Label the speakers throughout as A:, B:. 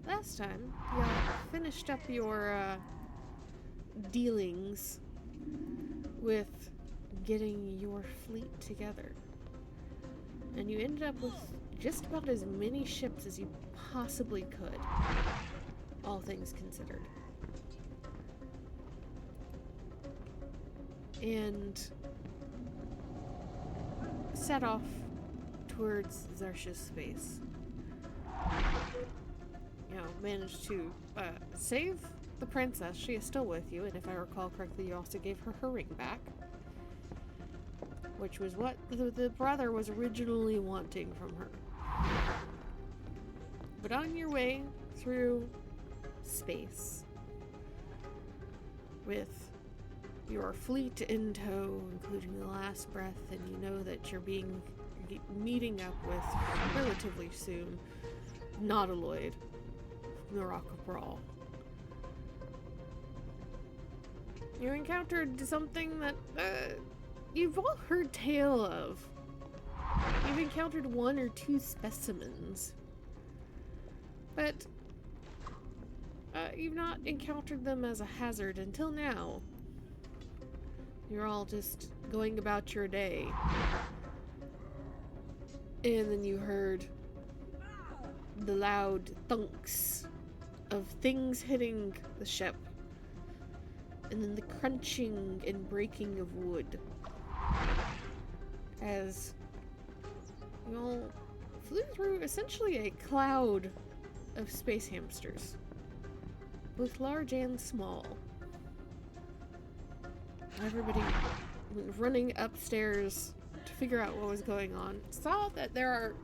A: last time, y'all finished up your dealings with getting your fleet together. And you ended up with just about as many ships as you possibly could, all things considered. And set off towards Xaryxispace. You know, managed to save the princess. She is still with you, and if I recall correctly, you also gave her her ring back, which was what the brother was originally wanting from her. But on your way through space, with your fleet in tow, including the last breath, and you know that you're meeting up with relatively soon Nautiloid from the Rock of Brawl. You encountered something that you've all heard tale of. You've encountered one or two specimens, but you've not encountered them as a hazard until now. You're all just going about your day. And then you heard the loud thunks of things hitting the ship. And then the crunching and breaking of wood. As you all flew through essentially a cloud of space hamsters. Both large and small. Everybody went running upstairs to figure out what was going on. Saw that there are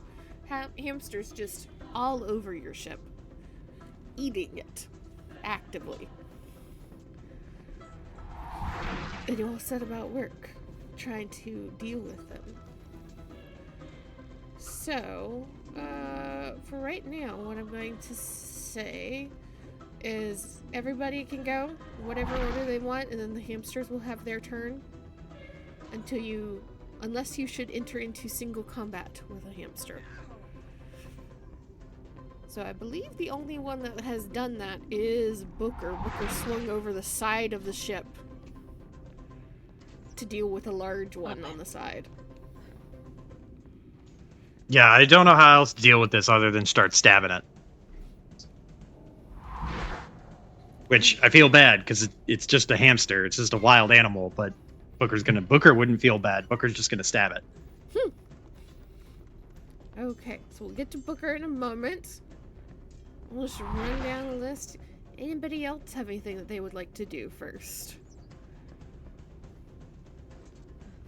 A: hamsters just all over your ship, eating it actively. And you all set about work, trying to deal with them. So, for right now, what I'm going to say is everybody can go, whatever order they want, and then the hamsters will have their turn unless you should enter into single combat with a hamster. So I believe the only one that has done that is Booker. Booker swung over the side of the ship to deal with a large one on the side.
B: Yeah, I don't know how else to deal with this other than start stabbing it. Which I feel bad because it's just a hamster. It's just a wild animal, but Booker wouldn't feel bad. Booker's just gonna stab it.
A: Okay, so we'll get to Booker in a moment. We'll just run down the list. Anybody else have anything that they would like to do first?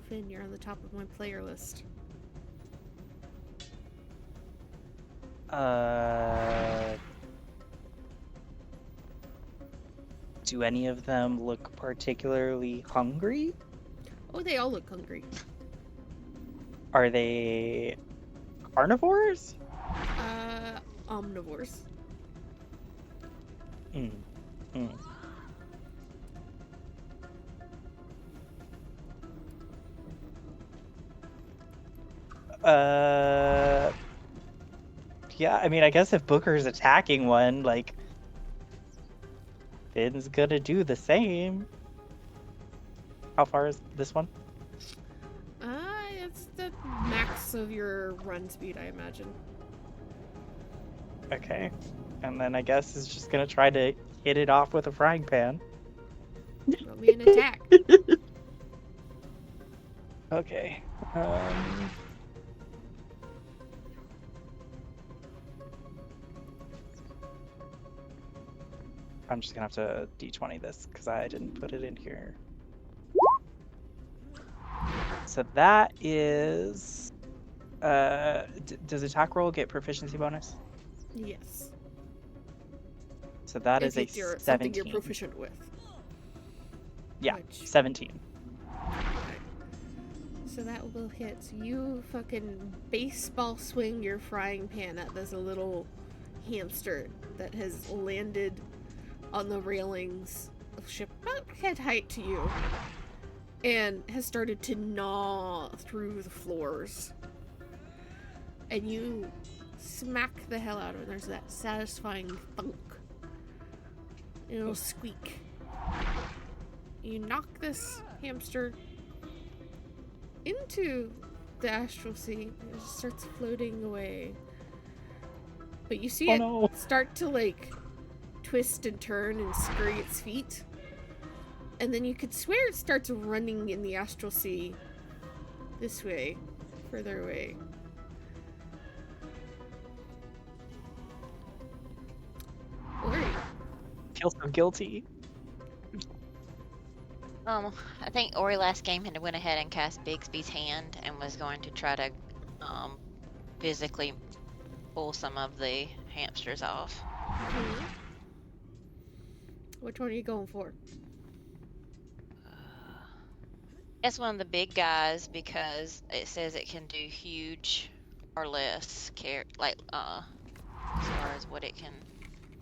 A: Finn, you're on the top of my player list.
C: Do any of them look particularly hungry?
A: Oh, they all look hungry.
C: Are they carnivores?
A: Omnivores.
C: Yeah, I mean, I guess if Booker's attacking one, like, Finn's gonna do the same. How far is this one?
A: It's the max of your run speed, I imagine.
C: Okay. And then I guess it's just gonna try to hit it off with a frying pan.
A: Roll me an attack.
C: Okay. I'm just gonna have to d20 this because I didn't put it in here. So that is... does attack roll get proficiency bonus?
A: Yes.
C: So that is a 17.
A: Something you're proficient with.
C: Yeah, 17.
A: Okay. So that will hit. So you fucking baseball swing your frying pan at this little hamster that has landed on the railings of the ship about head height to you and has started to gnaw through the floors. And you smack the hell out of it. There's that satisfying thunk. And it'll squeak. You knock this hamster into the astral sea, and it just starts floating away. But you see start to like twist and turn and scurry its feet. And then you could swear it starts running in the astral sea this way, further away. Ori.
C: Feel so guilty.
D: I think Ori last game had went ahead and cast Bigsby's hand and was going to try to physically pull some of the hamsters off.
A: Mm-hmm. Which one are you going for?
D: It's one of the big guys because it says it can do huge or less as far as what it can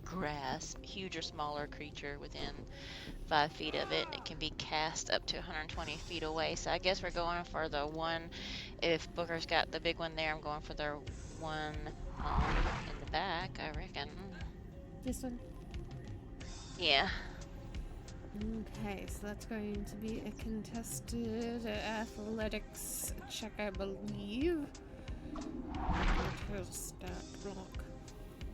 D: grasp. Huge or smaller creature within 5 feet of it. It can be cast up to 120 feet away. So I guess we're going for the one. If Booker's got the big one there, I'm going for the one in the back, I reckon.
A: This one?
D: Yeah.
A: Okay, so that's going to be a contested athletics check, I believe. Stat block.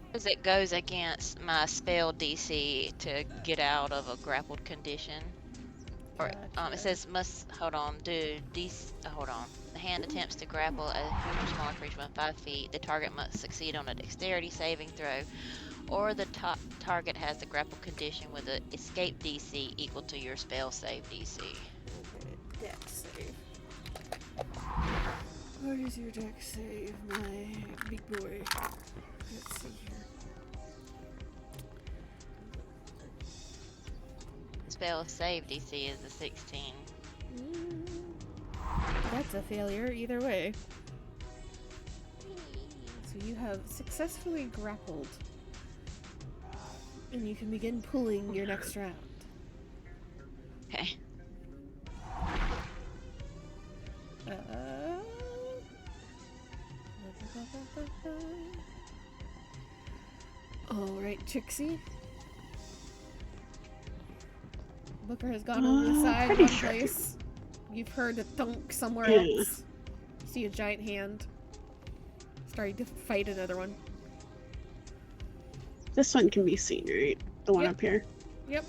D: Because it goes against my spell DC to get out of a grappled condition. Or
A: Gotcha.
D: it says hold on. The hand attempts to grapple a huge or smaller creature within 5 feet. The target must succeed on a dexterity saving throw, or the target has the grapple condition with an escape DC equal to your spell save DC.
A: Okay, dex save. What is your dex save, my big boy? Let's see here.
D: Spell save DC is a 16.
A: That's a failure either way. So you have successfully grappled. And you can begin pulling your next round.
D: Okay.
A: Alright, Trixie. Booker has gone on the side one place. You've heard a thunk somewhere else. You see a giant hand starting to fight another one.
E: This one can be seen, right? The one up here.
A: Yep.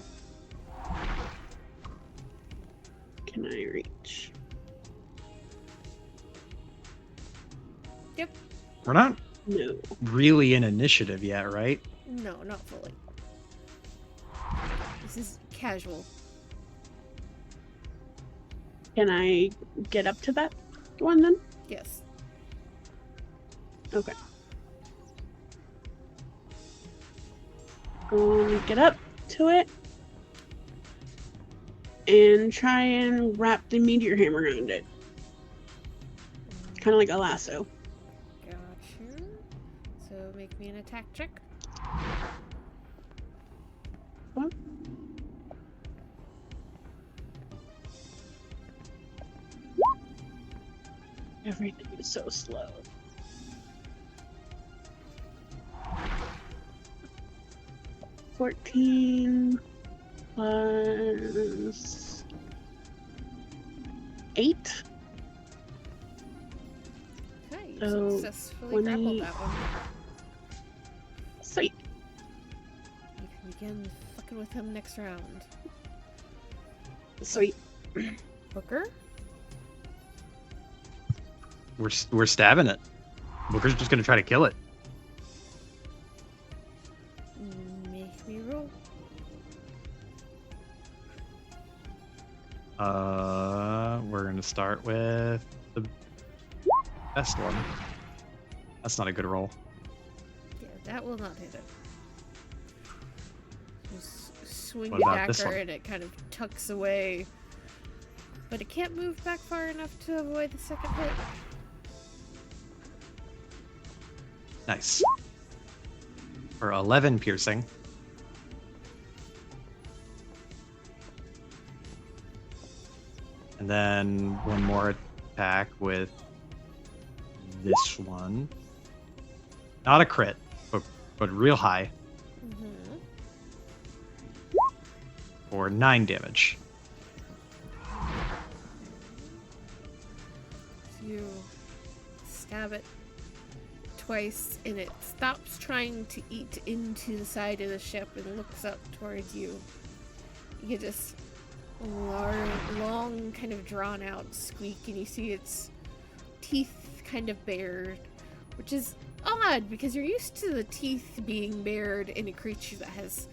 E: Can I reach?
A: Yep.
B: We're not
E: No.
B: really in initiative yet, right?
A: No, not fully. This is casual.
E: Can I get up to that one then?
A: Yes.
E: Okay. Gonna get up to it and try and wrap the meteor hammer around it. Kind of like a lasso.
A: Gotcha. So make me an attack check.
E: What? Everything is so slow. $14 plus 8.
A: Okay, you
E: So,
A: successfully grappled that one.
E: Sweet.
A: You can begin fucking with him next round.
E: Sweet.
A: Booker?
B: We're stabbing it. Booker's just gonna try to kill it.
A: Make me roll.
B: We're gonna start with the best one. That's not a good roll.
A: Yeah, that will not hit it. Just swing
B: What
A: the
B: about this
A: dagger
B: one?
A: and it kind of tucks away. But it can't move back far enough to avoid the second hit.
B: Nice. For 11 piercing. And then one more attack with this one. Not a crit, but real high.
A: Mm-hmm.
B: For 9 damage.
A: You stab it twice, and it stops trying to eat into the side of the ship and looks up towards you. You get this long, kind of drawn out squeak, and you see its teeth kind of bared, which is odd because you're used to the teeth being bared in a creature that has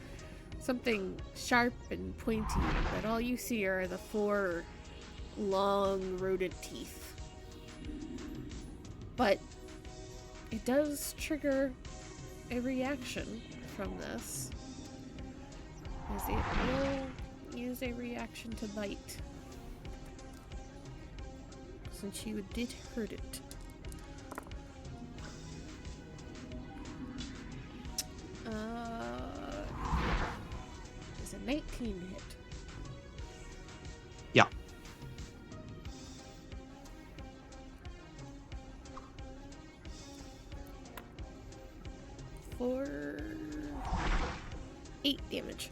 A: something sharp and pointy, but all you see are the 4 long rodent teeth. But it does trigger a reaction from this, as it will use a reaction to bite, since you did hurt it. Is a 19 hit.
B: Yeah.
A: For 8 damage.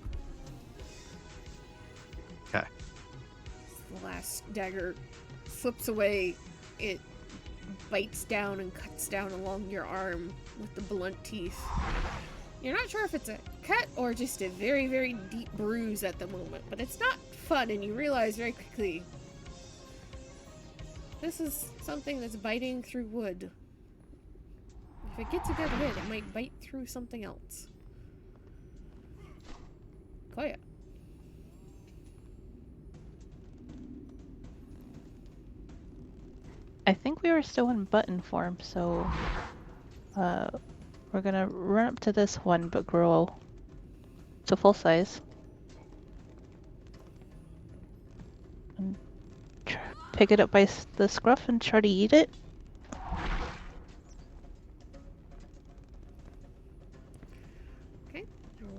B: Okay.
A: The last dagger flips away. It bites down and cuts down along your arm with the blunt teeth. You're not sure if it's a cut or just a very, very deep bruise at the moment, but it's not fun, and you realize very quickly this is something that's biting through wood. If it gets a good hit, it might bite through something else. Koya.
F: I think we were still in button form, so we're gonna run up to this one, but grow to full size. And pick it up by the scruff and try to eat it.
A: Okay.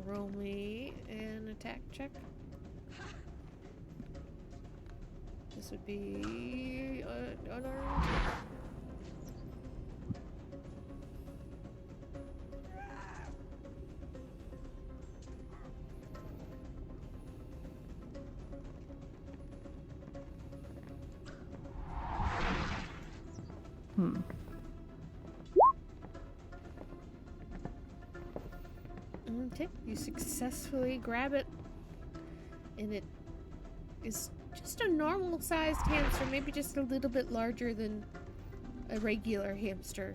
A: Roll me an attack check. This would be unarmed. Okay, you successfully grab it, and it is just a normal sized hamster, maybe just a little bit larger than a regular hamster.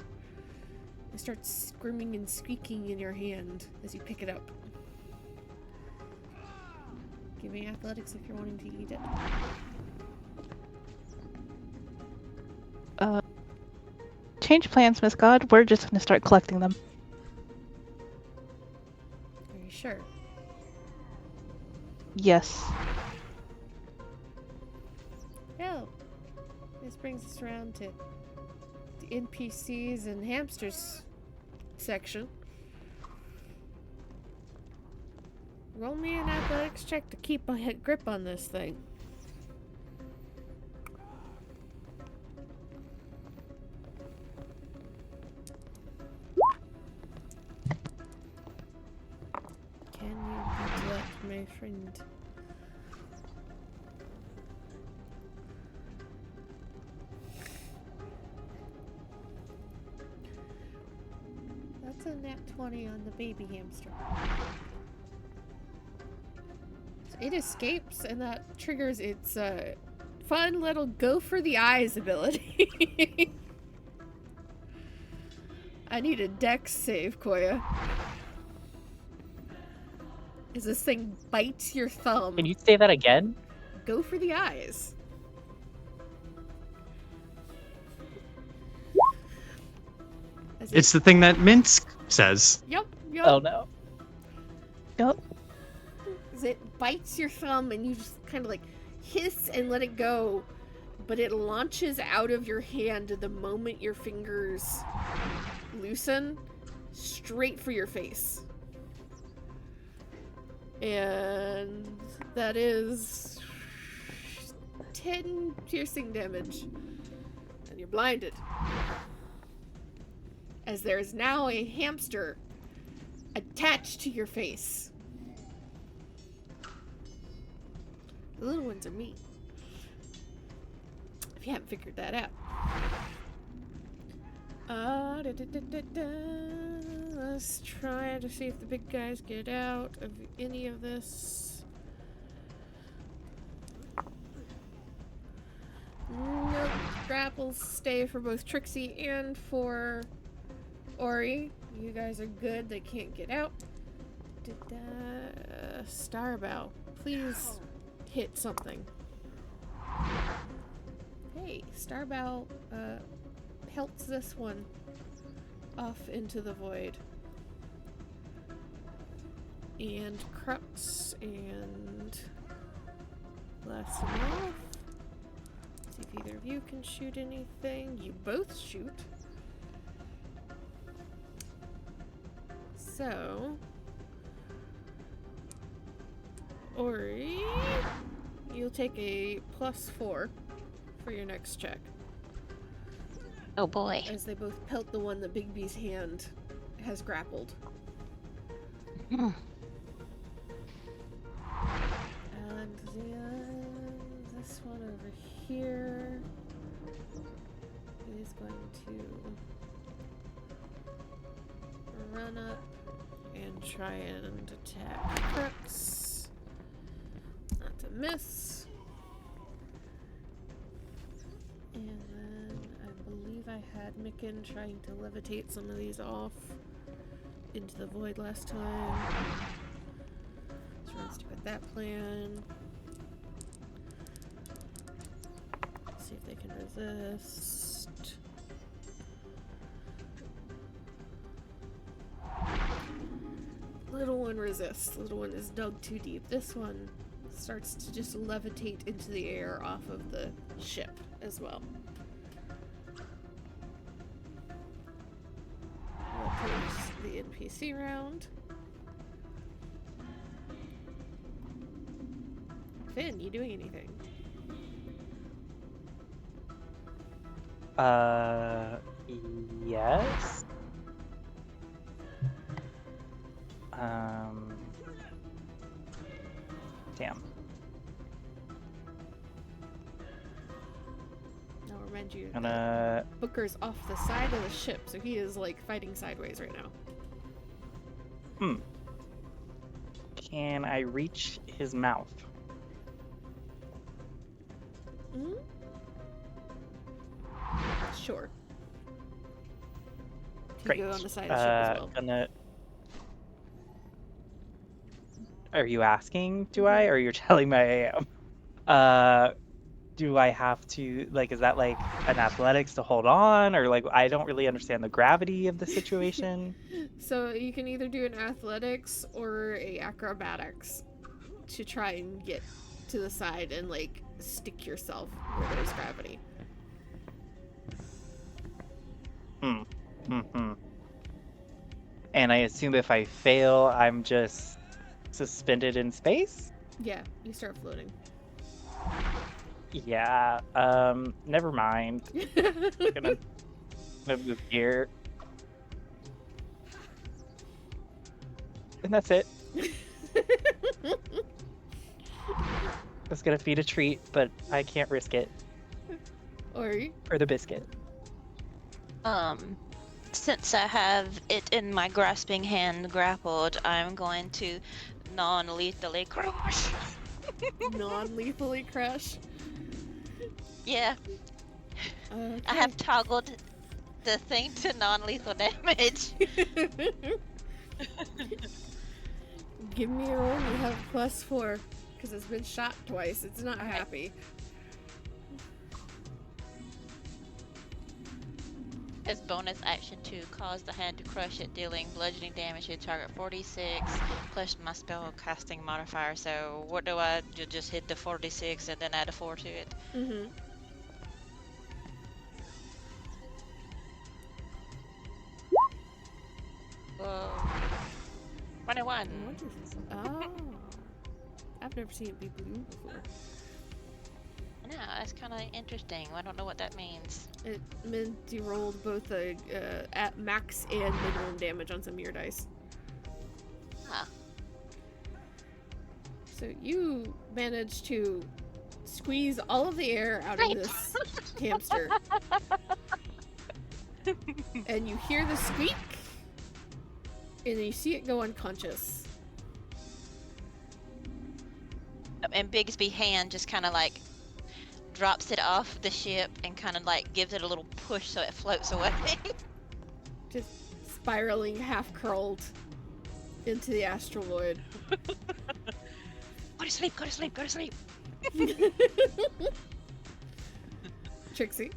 A: It starts screaming and squeaking in your hand as you pick it up. Give me athletics if you're wanting to eat it.
F: Change plans, Miss God. We're just gonna start collecting them.
A: Are you sure?
F: Yes.
A: Oh, this brings us around to the NPCs and hamsters section. Roll me an athletics check to keep a grip on this thing. Can you beat that, my friend? That's a nat 20 on the baby hamster. So it escapes, and that triggers its fun little go for the eyes ability. I need a dex save, Koya. As this thing bites your thumb.
C: Can you say that again?
A: Go for the eyes. As
B: It's the thing that Minsk says.
A: Yep.
C: Oh no.
F: Yep.
A: As it bites your thumb and you just kind of like hiss and let it go, but it launches out of your hand the moment your fingers loosen, straight for your face. And that is 10 piercing damage. And you're blinded. as there is now a hamster attached to your face. The little ones are meat. If you haven't figured that out. Let's try to see if the big guys get out of any of this. Nope. Grapples stay for both Trixie and for Ori. You guys are good. They can't get out. Starbow, please hit something. Hey, Starbow pelts this one off into the void. And Crux and blast him off. See if either of you can shoot anything. You both shoot. So, Ori, you'll take a +4 for your next check.
D: Oh boy.
A: As they both pelt the one that Bigby's hand has grappled.
D: Mm.
A: And then this one over here is going to run up and try and attack Crux. Not to miss. And then I believe I had Micken trying to levitate some of these off into the void last time. So let's stick with that plan. See if they can resist. Little one resists. Little one is dug too deep. This one starts to just levitate into the air off of the ship as well. That takes the NPC round. Finn, you doing anything?
C: Yes. Damn.
A: I'll remind you that
C: Gonna.
A: Booker's off the side of the ship, so he is like fighting sideways right now.
C: Can I reach his mouth?
A: Mm-hmm. Sure. You
C: Great.
A: go on the side of the ship as well.
C: Gonna. Are you asking? Do I? Or you're telling me I am? Do I have to is that like an athletics to hold on, or like I don't really understand the gravity of the situation?
A: So you can either do an athletics or a acrobatics to try and get to the side and like stick yourself where there's gravity.
C: And I assume if I fail, I'm just suspended in space?
A: Yeah, you start floating.
C: Yeah, never mind. Gonna move here. And that's it. I was gonna feed a treat, but I can't risk it.
A: Ori?
C: Or the biscuit.
D: Since I have it in my grasping hand grappled, I'm going to non-lethally crush.
A: Non-lethally crush?
D: Yeah,
A: Okay.
D: I have toggled the thing to non-lethal damage.
A: Give me a roll. You have +4 because it's been shot twice. It's not happy.
D: As bonus action to cause the hand to crush it, dealing bludgeoning damage to target 46 plus my spell casting modifier. So what do I do? Just hit the 46 and then add a 4 to it.
A: Mm-hmm.
D: Whoa. 21.
A: What is this? Oh. I've never seen it be blue before.
D: No, that's kind of interesting. I don't know what that means.
A: It meant you rolled both at max and minimum damage on some of your dice.
D: Huh.
A: So you managed to squeeze all of the air out of
D: Right.
A: this hamster. And you hear the squeak, and you see it go unconscious.
D: And Bigsby hand just kind of like drops it off the ship and kind of like gives it a little push so it floats away.
A: Just spiraling, half curled into the astral void.
D: Go to sleep, go to sleep, go to sleep.
A: Trixie.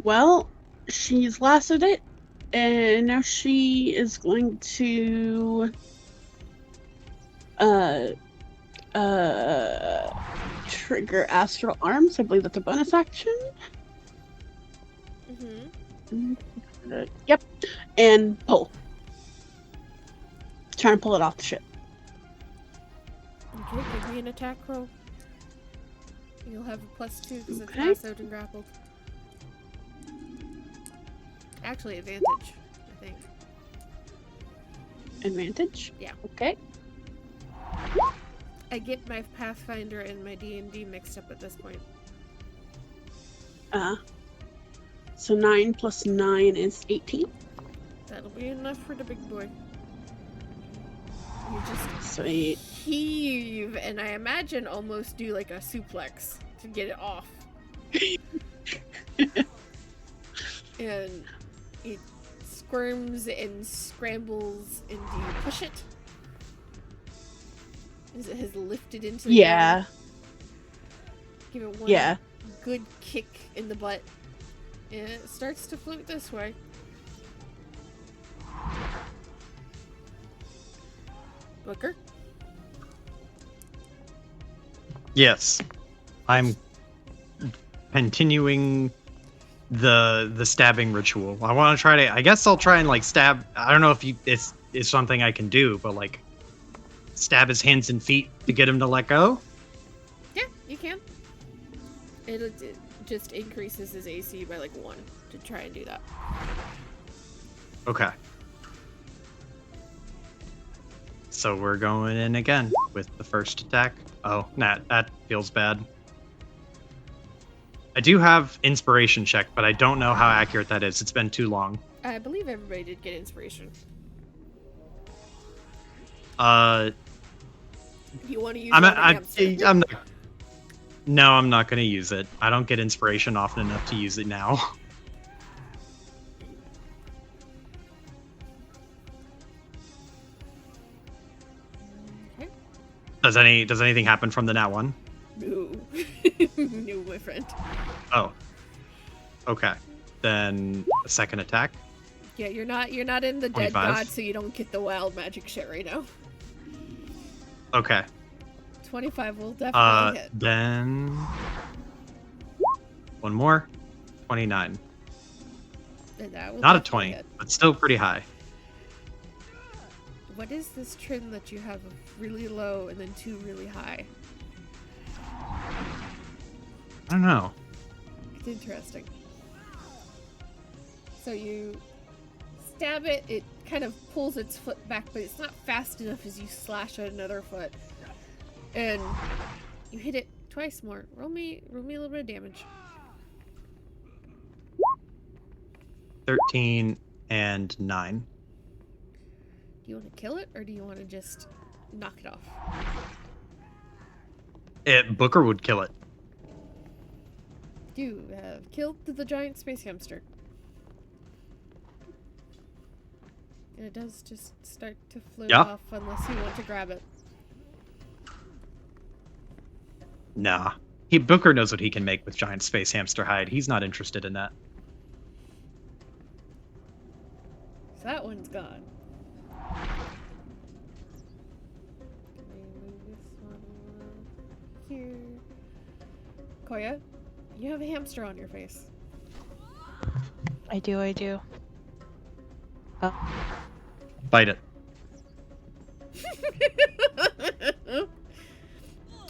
E: Well, she's lassoed it, and now she is going to trigger astral arms. I believe that's a bonus action.
A: Mm-hmm.
E: Yep, and pull. Try and pull it off the ship.
A: Okay, give me an attack roll. You'll have a +2 because it's
E: Okay.
A: lassoed and grappled. Actually, advantage, I think.
E: Advantage.
A: Yeah.
E: Okay.
A: I get my Pathfinder and my D&D mixed up at this point.
E: So 9 plus 9 is 18.
A: That'll be enough for the big boy. You just
E: Sweet.
A: heave, and I imagine almost do like a suplex to get it off. And it squirms and scrambles, and do you push it? As it has lifted into the
E: Yeah.
A: air. Give it one
E: Yeah.
A: good kick in the butt, and it starts to float this way. Booker?
B: Yes. I'm continuing the stabbing ritual. I want to try to. I guess I'll try and like stab. I don't know if it's something I can do, but like stab his hands and feet to get him to let go.
A: Yeah, you can. It just increases his AC by like 1 to try and do that.
B: Okay. So we're going in again with the first attack. Oh, nah, that feels bad. I do have inspiration check, but I don't know how accurate that is. It's been too long.
A: I believe everybody did get inspiration. If you want to use it on the hamster.
B: I'm not. No, I'm not going to use it. I don't get inspiration often enough to use it now.
A: Okay.
B: Does anything happen from the nat one?
A: No. No, my friend.
B: Oh. Okay. Then a second attack.
A: Yeah, you're not in the dead
B: 25.
A: god, so you don't get the wild magic shit right now.
B: Okay.
A: 25 will definitely hit.
B: Then one more. 29.
A: And that will
B: Not a
A: definitely
B: 20,
A: hit.
B: but still pretty high.
A: What is this trim that you have of really low and then 2 really high?
B: I don't know.
A: It's interesting. So you stab it, it kind of pulls its foot back, but it's not fast enough as you slash at another foot. And you hit it twice more. Roll me a little bit of damage.
B: 13 and 9.
A: Do you want to kill it, or do you want to just knock it off?
B: Booker would kill it.
A: You have killed the giant space hamster. And it does just start to float
B: Yeah.
A: off unless you want to grab it.
B: Nah. Booker knows what he can make with giant space hamster hide. He's not interested in that.
A: So that one's gone. Let me move this one here. Koya, you have a hamster on your face.
F: I do.
B: Bite it.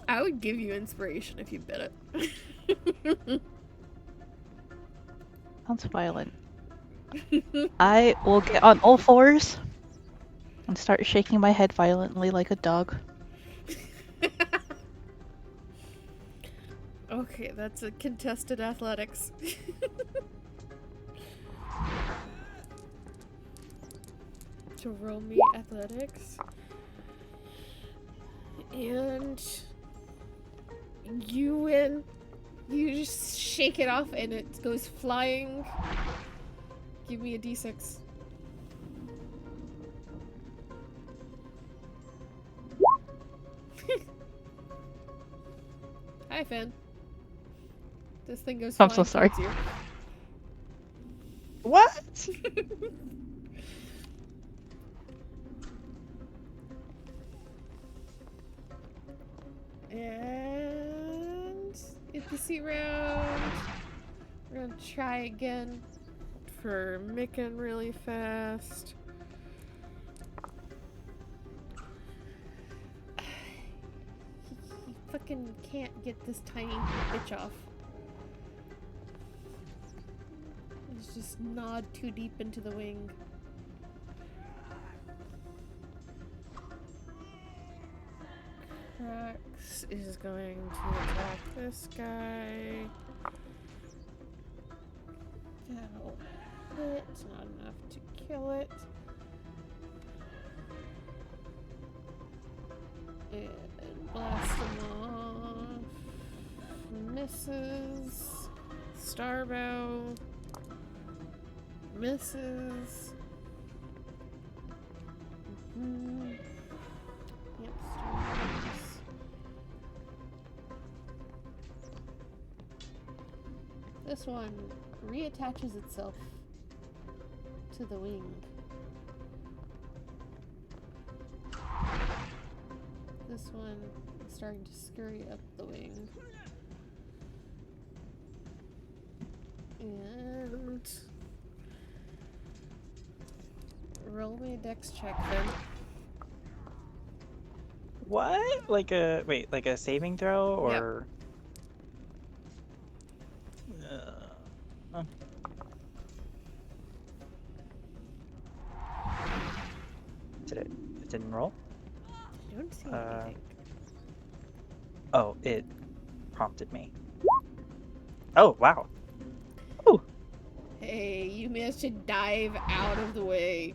A: I would give you inspiration if you bit it.
F: Sounds violent. I will get on all fours and start shaking my head violently like a dog.
A: Okay, that's a contested athletics. So roll me athletics. And you win. You just shake it off and it goes flying. Give me a d6. Hi, Finn. This thing goes
F: I'm
A: flying
F: so sorry.
A: towards you.
C: What?
A: And NPC round. We're gonna try again for Micken really fast. He fucking can't get this tiny bitch off. Let's just nod too deep into the wing. Krax is going to attack this guy. That'll hit, not enough to kill it. And blast him off. Misses. Starbow. Misses. Yep, stars. This one reattaches itself to the wing. This one is starting to scurry up the wing. And roll me a dex check then.
C: What? Like a saving throw or? It didn't roll?
A: I don't see anything.
C: Oh, it prompted me. Oh, wow. Ooh.
A: Hey, you managed to dive out of the way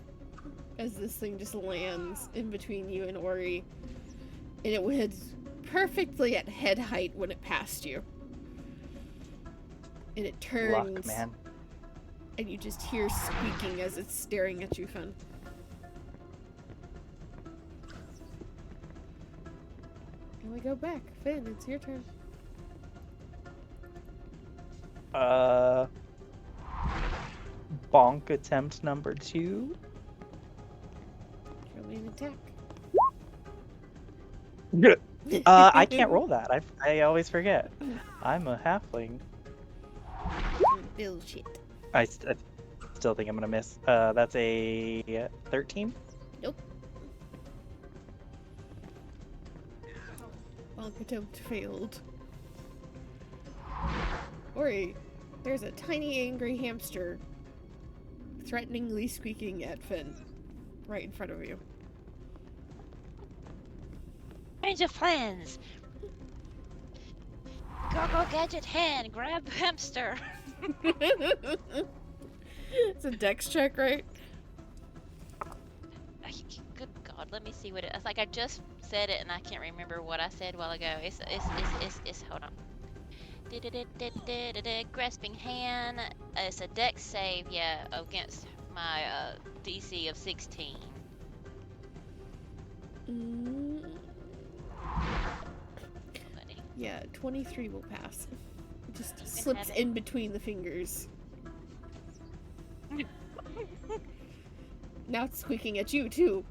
A: as this thing just lands in between you and Ori. And it was perfectly at head height when it passed you. And it turns.
C: Luck, man.
A: And you just hear squeaking as it's staring at you, Finn. And we go back. Finn, it's your turn.
C: Bonk attempt number 2.
A: Roll me an attack.
C: I can't roll that. I always forget. I'm a halfling.
A: Bullshit.
C: I still think I'm gonna miss. That's a 13.
A: Nope. Bonk attempt failed. Ori, there's a tiny angry hamster threateningly squeaking at Finn right in front of you.
D: Change of plans. Go gadget hand, grab hamster.
A: It's a dex check, right?
D: Good God, let me see what it. It's like I just said it and I can't remember what I said a while ago. It's hold on. Grasping hand. It's a dex save, yeah, against my DC of 16.
A: Yeah, 23 will pass. It just slips in between the fingers. Now it's squeaking at you, too.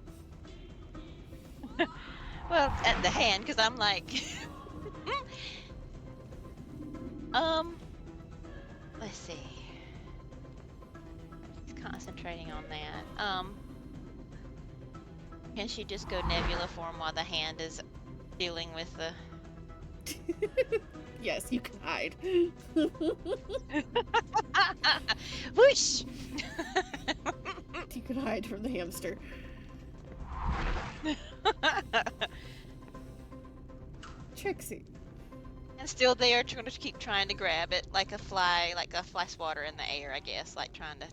D: Well, at the hand, because I'm like... Let's see. It's concentrating on that. Can she just go nebula form while the hand is dealing with the
A: Yes, you can hide.
D: Whoosh!
A: You can hide from the hamster. Trixie.
D: And still there, trying to keep trying to grab it like a fly swatter in the air, I guess, like trying to.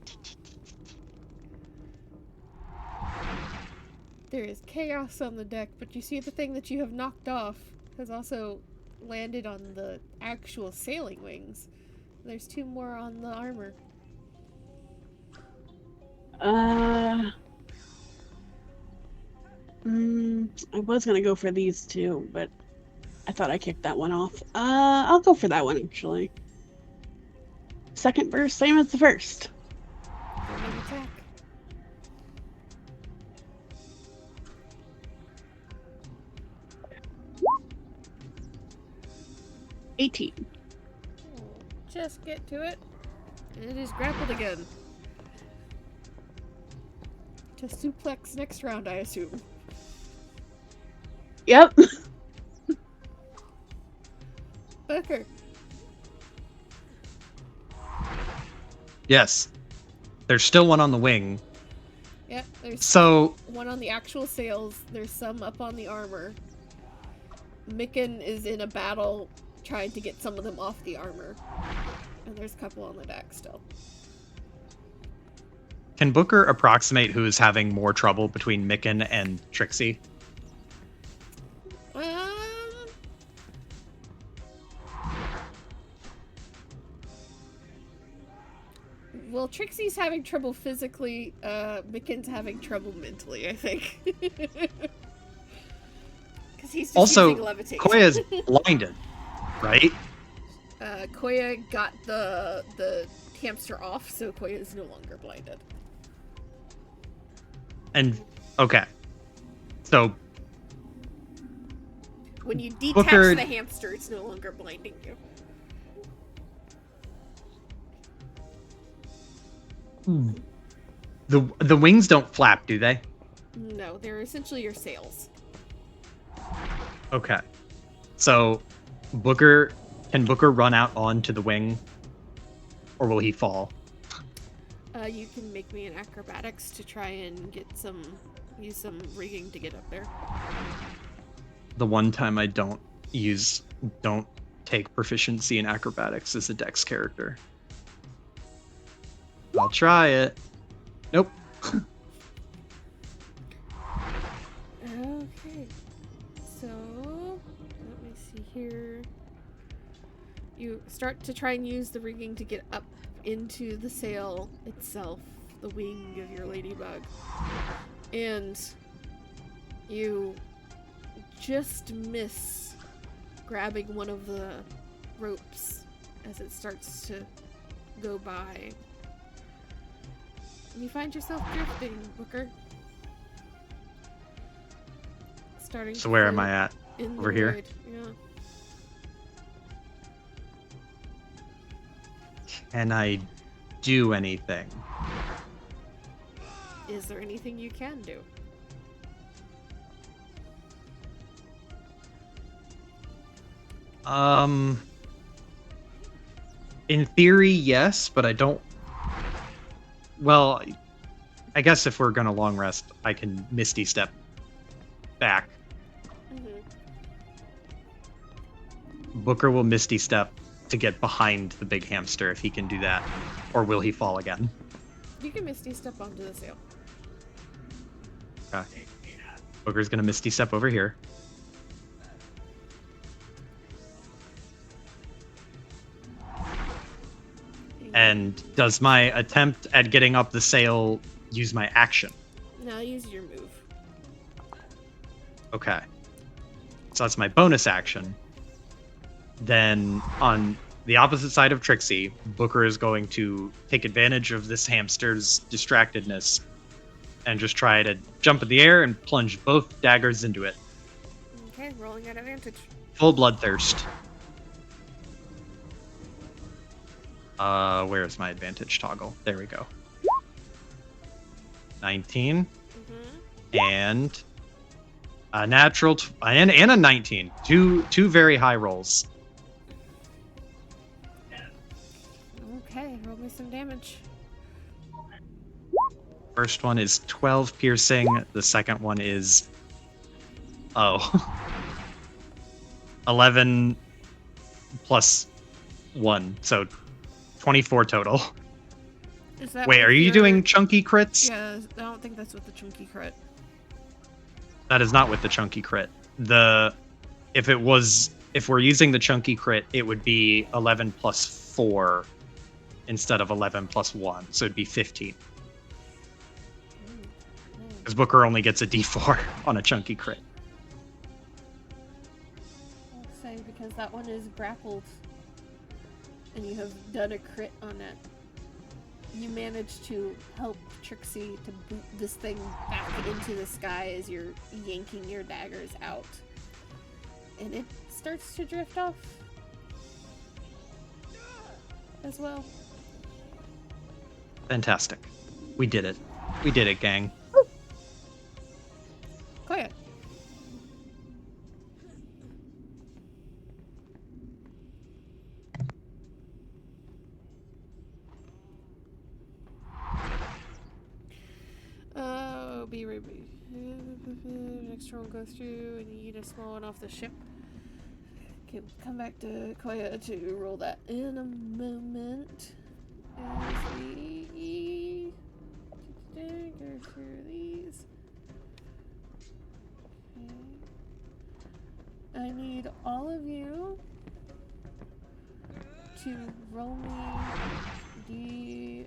A: There is chaos on the deck, but you see the thing that you have knocked off has also landed on the actual sailing wings. There's 2 more on the armor.
E: I was gonna go for these 2, but I thought I kicked that one off. I'll go for that one actually. Second burst, same as the first.
A: Go ahead and attack.
E: $18.
A: Just get to it. And it is grappled again. To suplex next round, I assume.
E: Yep.
A: Booker.
B: Yes. There's still one on the wing.
A: Yep, there's
B: So,
A: one on the actual sails. There's some up on the armor. Micken is in a battle trying to get some of them off the armor. And there's a couple on the deck still.
B: can Booker approximate who is having more trouble between Micken and Trixie?
A: Well, Trixie's having trouble physically, Micken's having trouble mentally, I think. Because he's just
B: Also,
A: using levitate.
B: Koya's blinded, right?
A: Koya got the hamster off, so Koya is no longer blinded.
B: And, okay. So,
A: When you detach
B: Booker-
A: the hamster, it's no longer blinding you.
B: the wings don't flap, do they?
A: No, they're essentially your sails.
B: Okay. So, can Booker run out onto the wing? Or will he fall?
A: You can make me an acrobatics to try and use some rigging to get up there.
B: The one time I don't take proficiency in acrobatics as a dex character. I'll try it. Nope.
A: Okay. So, let me see here. You start to try and use the rigging to get up into the sail itself, the wing of your ladybug. And you just miss grabbing one of the ropes as it starts to go by. And you find yourself drifting, Booker. Starting
B: So
A: to
B: where am
A: float
B: I at?
A: in the
B: Over here?
A: void. Yeah.
B: Can I do anything?
A: Is there anything you can do?
B: In theory, yes, but I don't. Well, I guess if we're gonna long rest, I can Misty Step back.
A: Mm-hmm.
B: Booker will Misty Step to get behind the big hamster if he can do that. Or will he fall again?
A: You can Misty step onto the sail.
B: Okay. Booker's gonna Misty Step over here. And does my attempt at getting up the sail use my action?
A: Now use your move.
B: Okay. So that's my bonus action. Then on the opposite side of Trixie, Booker is going to take advantage of this hamster's distractedness and just try to jump in the air and plunge both daggers into it.
A: Okay, rolling at advantage.
B: Full bloodthirst. Where's my advantage toggle? There we go. 19.
A: Mm-hmm.
B: And A natural and a 19. Two very high rolls.
A: Okay, roll me some damage.
B: First one is 12 piercing. The second one is 11 plus 1, so 24 total.
A: Is that
B: Wait,
A: with
B: are you
A: your-
B: doing chunky crits?
A: Yeah, I don't think that's with the chunky crit.
B: That is not with the chunky crit. If we're using the chunky crit, it would be 11 plus 4 instead of 11 plus 1, so it'd be 15. Because Booker only gets a d4 on a chunky crit.
A: I'll say because that one is grappled, and you have done a crit on it. You managed to help Trixie to boot this thing back into the sky as you're yanking your daggers out. And it starts to drift off as well.
B: Fantastic. We did it. We did it, gang.
A: Quiet. Next turn will go through and you eat a small one off the ship. Okay, come back to Koya to roll that in a moment. As we go through these. Okay. I need all of you to roll me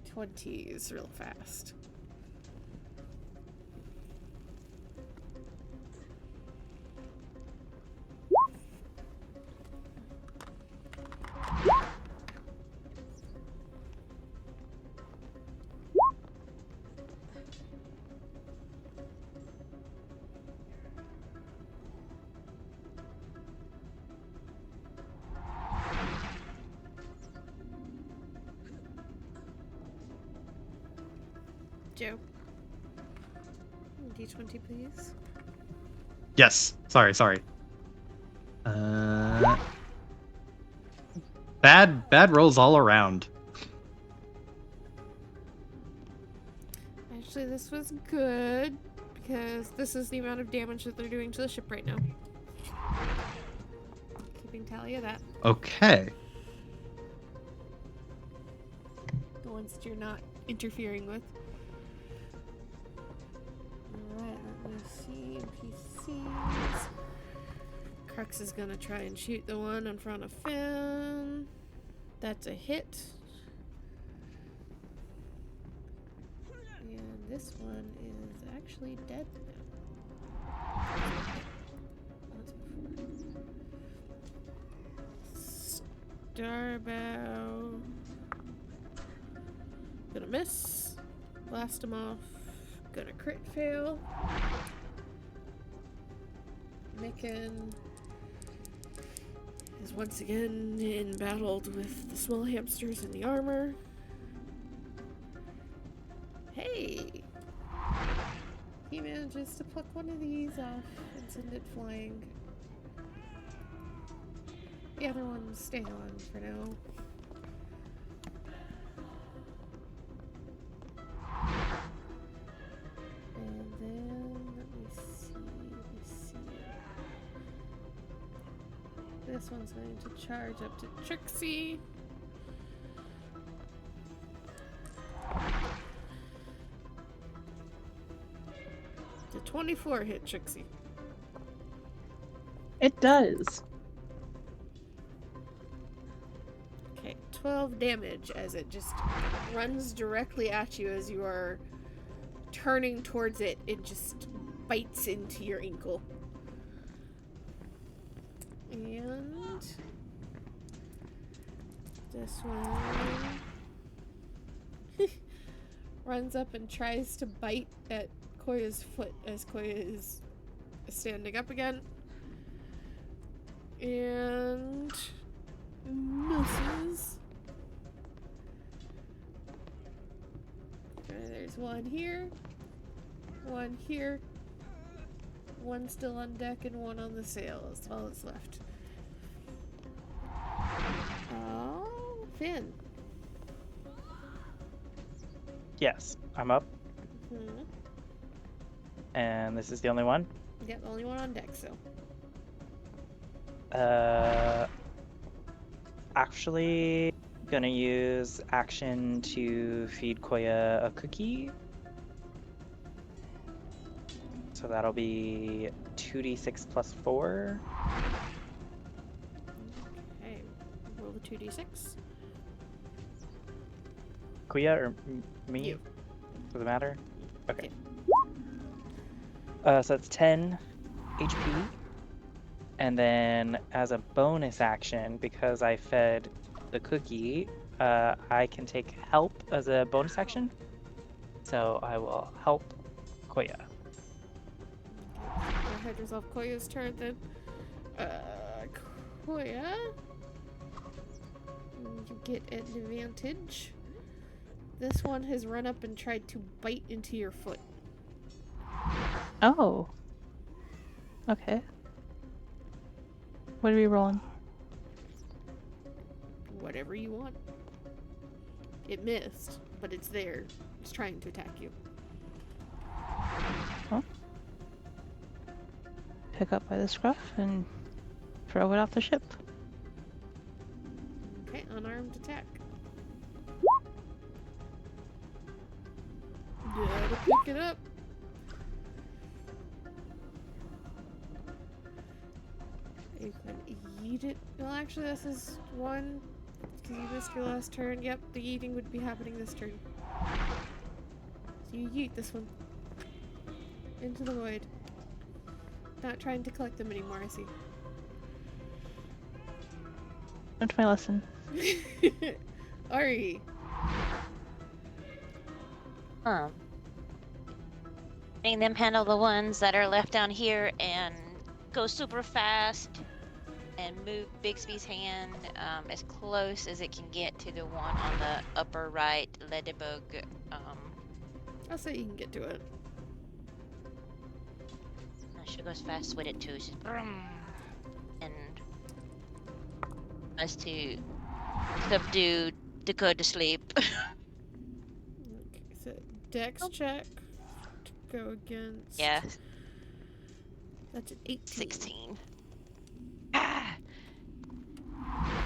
A: d20s real fast. Joe. D20, please.
B: Yes. Sorry. Bad rolls all around.
A: Actually, this was good because this is the amount of damage that they're doing to the ship right now. Keeping tally of that.
B: Okay.
A: The ones that you're not interfering with. Alright, let me see. NPCs. Crux is gonna try and shoot the one in front of Finn. That's a hit. And this one is actually dead now. That's before. Starbow. Gonna miss. Blast him off. Gonna crit fail. Micken is once again embattled with the small hamsters and the armor. Hey! He manages to pluck one of these off and send it flying. The other ones stay on for now. And then, let me see. This one's going to charge up to Trixie. The 24 hit Trixie.
E: It does.
A: Okay, 12 damage as it just runs directly at you as you are turning towards it. It just bites into your ankle. And this one runs up and tries to bite at Koya's foot as Koya is standing up again. And misses. Okay, there's one here, one here, one still on deck and one on the sail. That's all that's left. Oh, Finn.
C: Yes, I'm up,
A: Hmm.
C: and this is the only one.
A: Yep, the only one on deck, so.
C: Actually, gonna use action to feed Koya a cookie. So that'll be 2d6 plus 4.
A: Okay. Roll the 2d6.
C: Koya or me?
A: You.
C: Does it matter? Okay.
A: Yeah.
C: So it's 10 HP. And then as a bonus action, because I fed the cookie, I can take help as a bonus action. So I will help Koya.
A: Okay. Go ahead, resolve Koya's turn then. Koya. You get an advantage. This one has run up and tried to bite into your foot.
F: Oh. Okay. What are we rolling?
A: Whatever you want. It missed, but it's there. It's trying to attack you.
F: Pick up by the scruff and throw it off the ship.
A: Okay, unarmed attack. Gotta pick it up. You can eat it. Well, actually, this is one. Because you missed your last turn. Yep, the eating would be happening this turn. So you yeet this one. Into the void. Not trying to collect them anymore, I see.
F: Learned my lesson.
A: Ari.
D: Letting them handle the ones that are left down here and go super fast and move Bixby's hand as close as it can get to the one on the upper right ladybug.
A: I'll say you can get to it.
D: She goes fast with it too. She's brum, and us to subdue Dakota to sleep.
A: Okay, so dex check to go against.
D: Yeah,
A: That's an 18.
D: 16. Ah!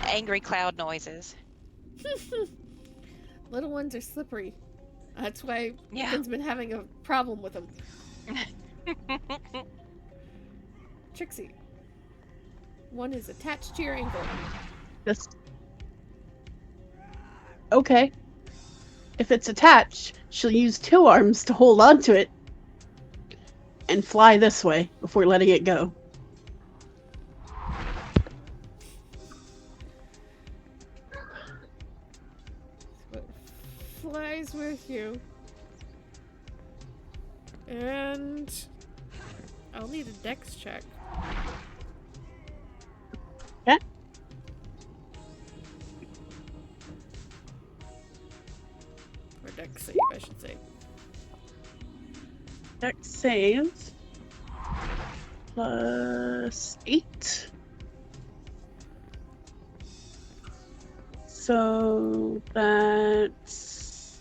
D: Angry cloud noises.
A: Little ones are slippery. That's why
D: Yeah.
A: Finn's been having a problem with them. Trixie. One is attached to your ankle.
E: Just okay. If it's attached, she'll use 2 arms to hold onto it and fly this way before letting it go.
A: So it flies with you. And I'll need a dex check.
E: Okay.
A: Or dex save, I should say.
E: Dex saves +8. So that's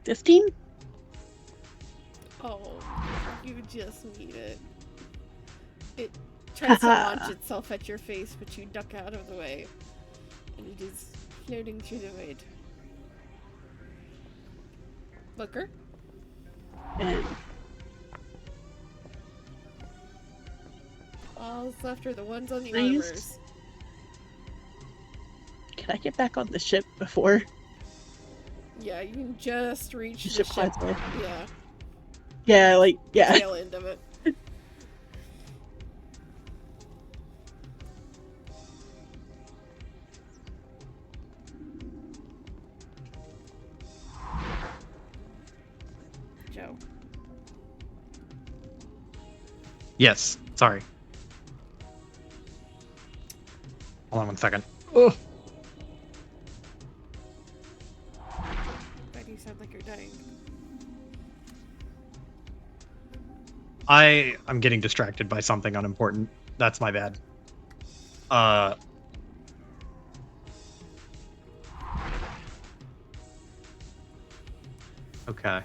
E: 15.
A: Oh, you just need it. It tries to launch itself at your face, but you duck out of the way. And it is floating through the void. Booker?
E: And
A: All that's left are the ones on the
E: I used-
A: armors.
E: can I get back on the ship before
A: Yeah, you can just reach
E: the
A: the
E: ship
A: ship.
E: flies away?
A: Yeah,
E: Yeah, like, yeah.
A: tail end of it. Joe.
B: Yes, sorry. Hold on one second. Ugh.
A: Why do you sound like you're dying?
B: I'm getting distracted by something unimportant. That's my bad. Okay.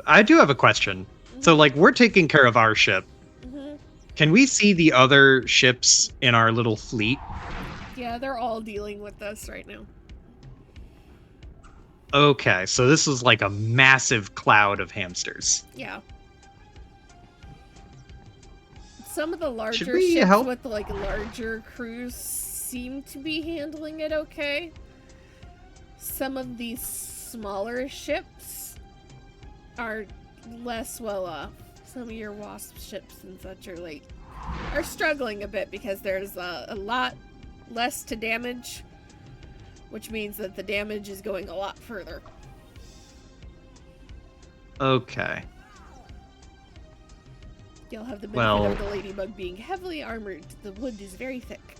B: I do have a question. So, like, we're taking care of our ship.
A: Mm-hmm.
B: Can we see the other ships in our little fleet?
A: Yeah, they're all dealing with us right now.
B: Okay, so this is like a massive cloud of hamsters.
A: Yeah. Some of the larger
B: we
A: ships
B: help?
A: with like larger crews seem to be handling it okay. Some of these smaller ships are less well off. Some of your wasp ships and such are struggling a bit because there's a lot less to damage, which means that the damage is going a lot further.
B: Okay.
A: You'll have the benefit
B: Well-
A: of the ladybug being heavily armored. The wood is very thick.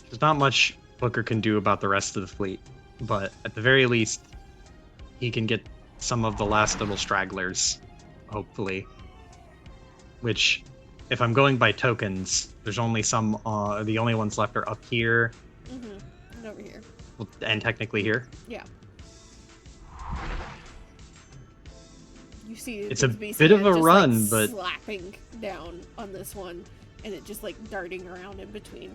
B: There's not much Booker can do about the rest of the fleet, but at the very least, he can get some of the last little stragglers, hopefully. Which, if I'm going by tokens, there's only some, the only ones left are up here,
A: Mm-hmm. And over here.
B: and technically here.
A: Yeah. You see,
B: It's a
A: basically
B: bit of a
A: just,
B: run,
A: like,
B: but-
A: slapping down on this one, and it just like darting around in between.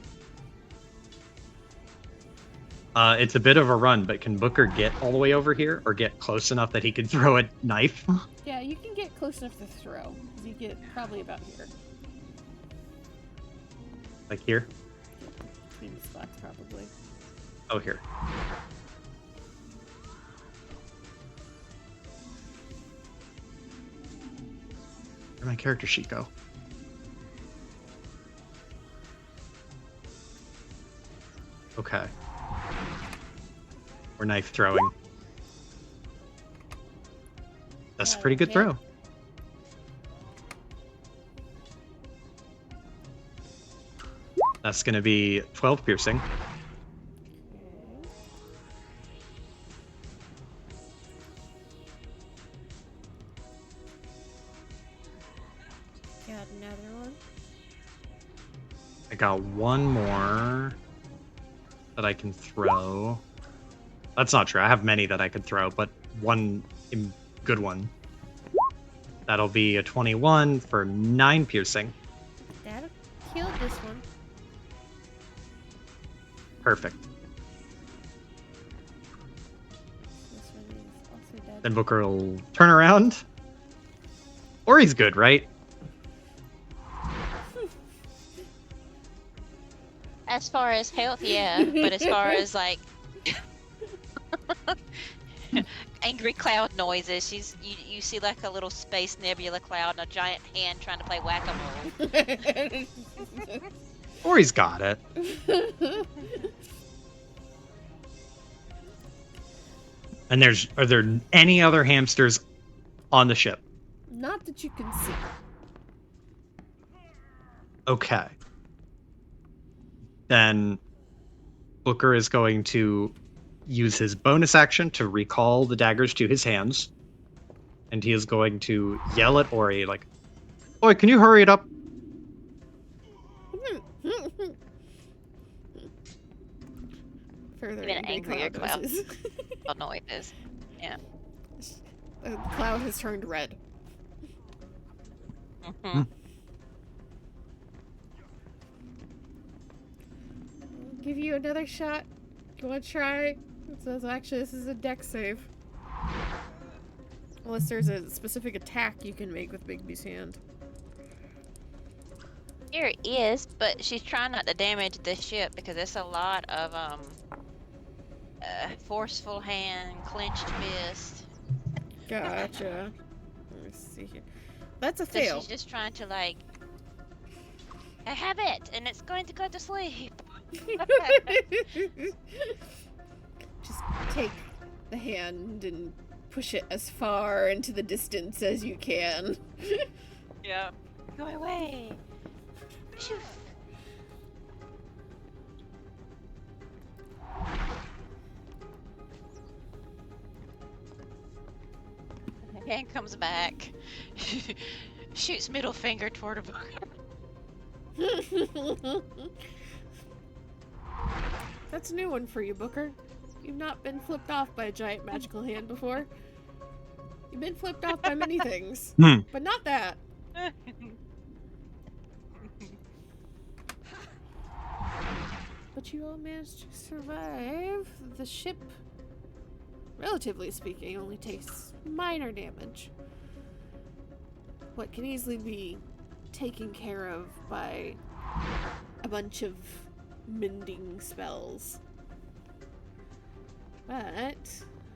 B: It's a bit of a run, but can Booker get all the way over here, or get close enough that he could throw a knife?
A: Yeah, you can get close enough to throw. You get probably about here.
B: Like here?
A: Between the spots, probably.
B: Oh, here. Where'd my character sheet go? Okay. We're knife throwing. That's a pretty good
A: Okay.
B: throw. That's gonna be 12 piercing.
A: Got another one.
B: I got one more that I can throw. That's not true. I have many that I could throw, but one good one. That'll be a 21 for 9 piercing.
A: That'll kill this one.
B: Perfect.
A: This one is also dead.
B: Then Booker will turn around. Or he's good, right?
D: As far as health, yeah, but as far as like angry cloud noises, you see like a little space nebula cloud and a giant hand trying to play whack-a-mole.
B: Or he's got it. And are there any other hamsters on the ship?
A: Not that you can see.
B: Okay. Then Booker is going to use his bonus action to recall the daggers to his hands. And he is going to yell at Ori, like, "Oi, can you hurry it up?"
A: Further
D: Even angrier cloud.
A: noises.
D: Noises. Yeah.
A: The cloud has turned red.
D: Hmm.
A: Give you another shot. You want to try? Actually, this is a dex save. Unless there's a specific attack you can make with Bigby's hand.
D: Here it is, but she's trying not to damage the ship because it's a lot of forceful hand, clenched fist.
A: Gotcha. Let me see here. That's a
D: So
A: fail.
D: she's just trying to like, I have it, and it's going to go to sleep.
A: Just take the hand and push it as far into the distance as you can.
D: Yeah. Go away. Shoo. Hand comes back, shoots middle finger toward a book.
A: That's a new one for you, Booker. You've not been flipped off by a giant magical hand before. You've been flipped off by many things, but not that. But you all managed to survive. The ship, relatively speaking, only takes minor damage. What can easily be taken care of by a bunch of mending spells. But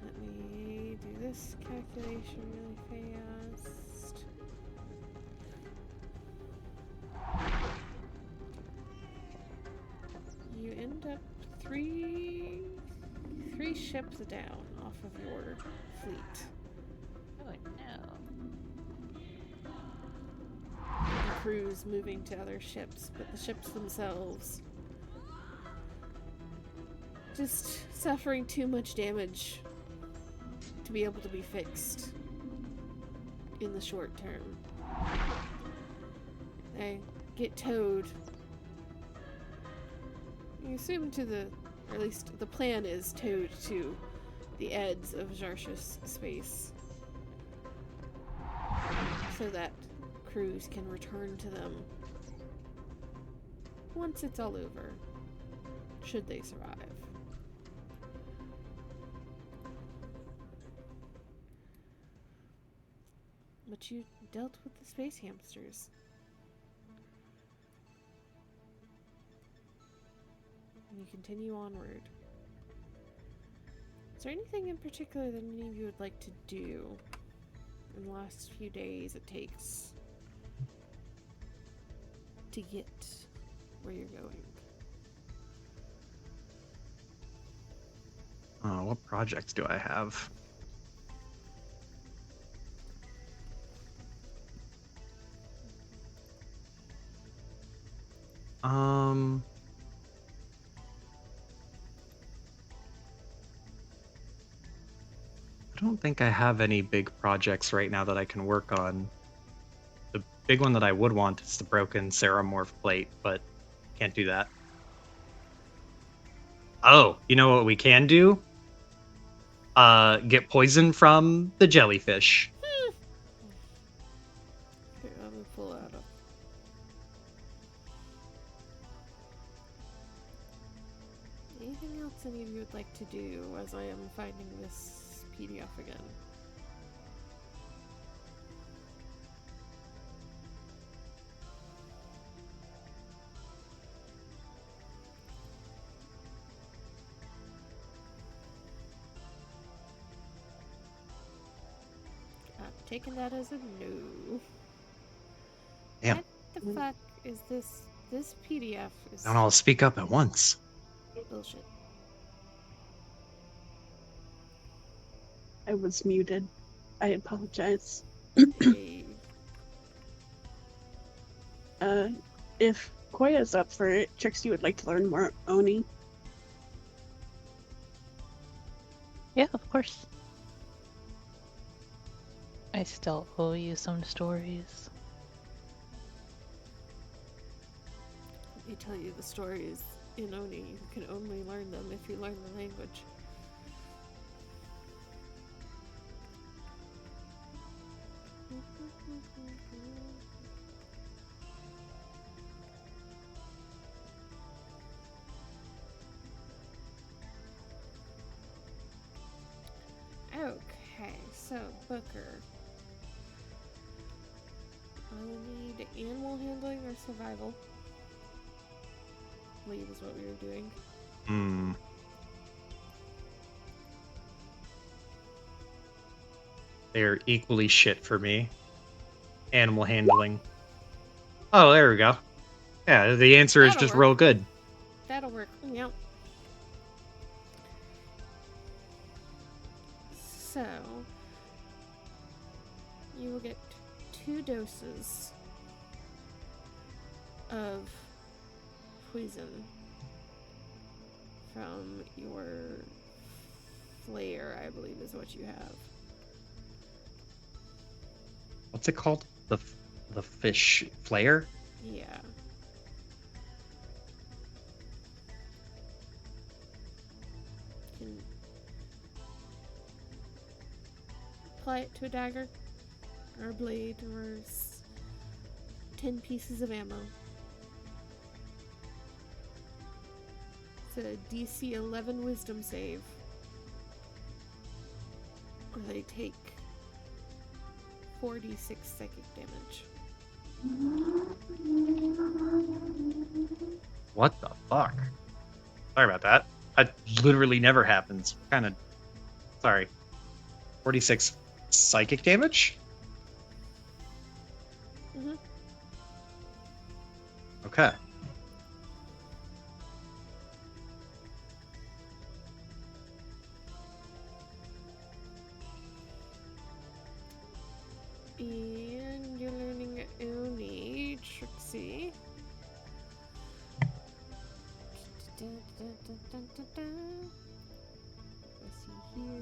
A: let me do this calculation really fast. You end up three ships down off of your fleet.
D: Oh no.
A: The crew's moving to other ships, but the ships themselves just suffering too much damage to be able to be fixed in the short term. They get towed. You assume to the, or at least the plan is towed to the edge of Xaryxispace so that crews can return to them once it's all over, should they survive. But you dealt with the space hamsters. And you continue onward. Is there anything in particular that any of you would like to do in the last few days it takes to get where you're going?
B: What projects do I have? I don't think I have any big projects right now that I can work on. The big one that I would want is the broken Ceramorph plate, but can't do that. Oh, you know what we can do? Get poison from the jellyfish.
A: Here, let me pull out a... Anything else any of you would like to do as I am finding this PDF again? I'm taking that as a no.
B: Damn.
A: What the fuck is this? This PDF is
B: Don't all speak up at once.
A: bullshit.
E: I was muted. I apologize.
A: Hey,
E: If Koya's up for it, Trixie would like to learn more Oni.
F: Yeah, of course. I still owe you some stories.
A: let me tell you the stories in Oni. You can only learn them if you learn the language. Okay, so Booker. I will need animal handling or survival. Lead is what we were doing.
B: They're equally shit for me. Animal handling. Oh, there we go. Yeah, the answer is
A: That'll
B: just
A: work.
B: real good.
A: That'll work. Yep. So, you will get 2 doses of poison from your flare, I believe is what you have.
B: What's it called? The fish flare?
A: Yeah. Can apply it to a dagger or a blade or 10 pieces of ammo. It's a DC 11 wisdom save. Or they take 4d6 psychic damage.
B: What the fuck? Sorry about that. That literally never happens. Kind of. Sorry. 46 psychic damage?
A: Mhm.
B: Okay.
A: And you're learning Oni, Trixie. Let's see here.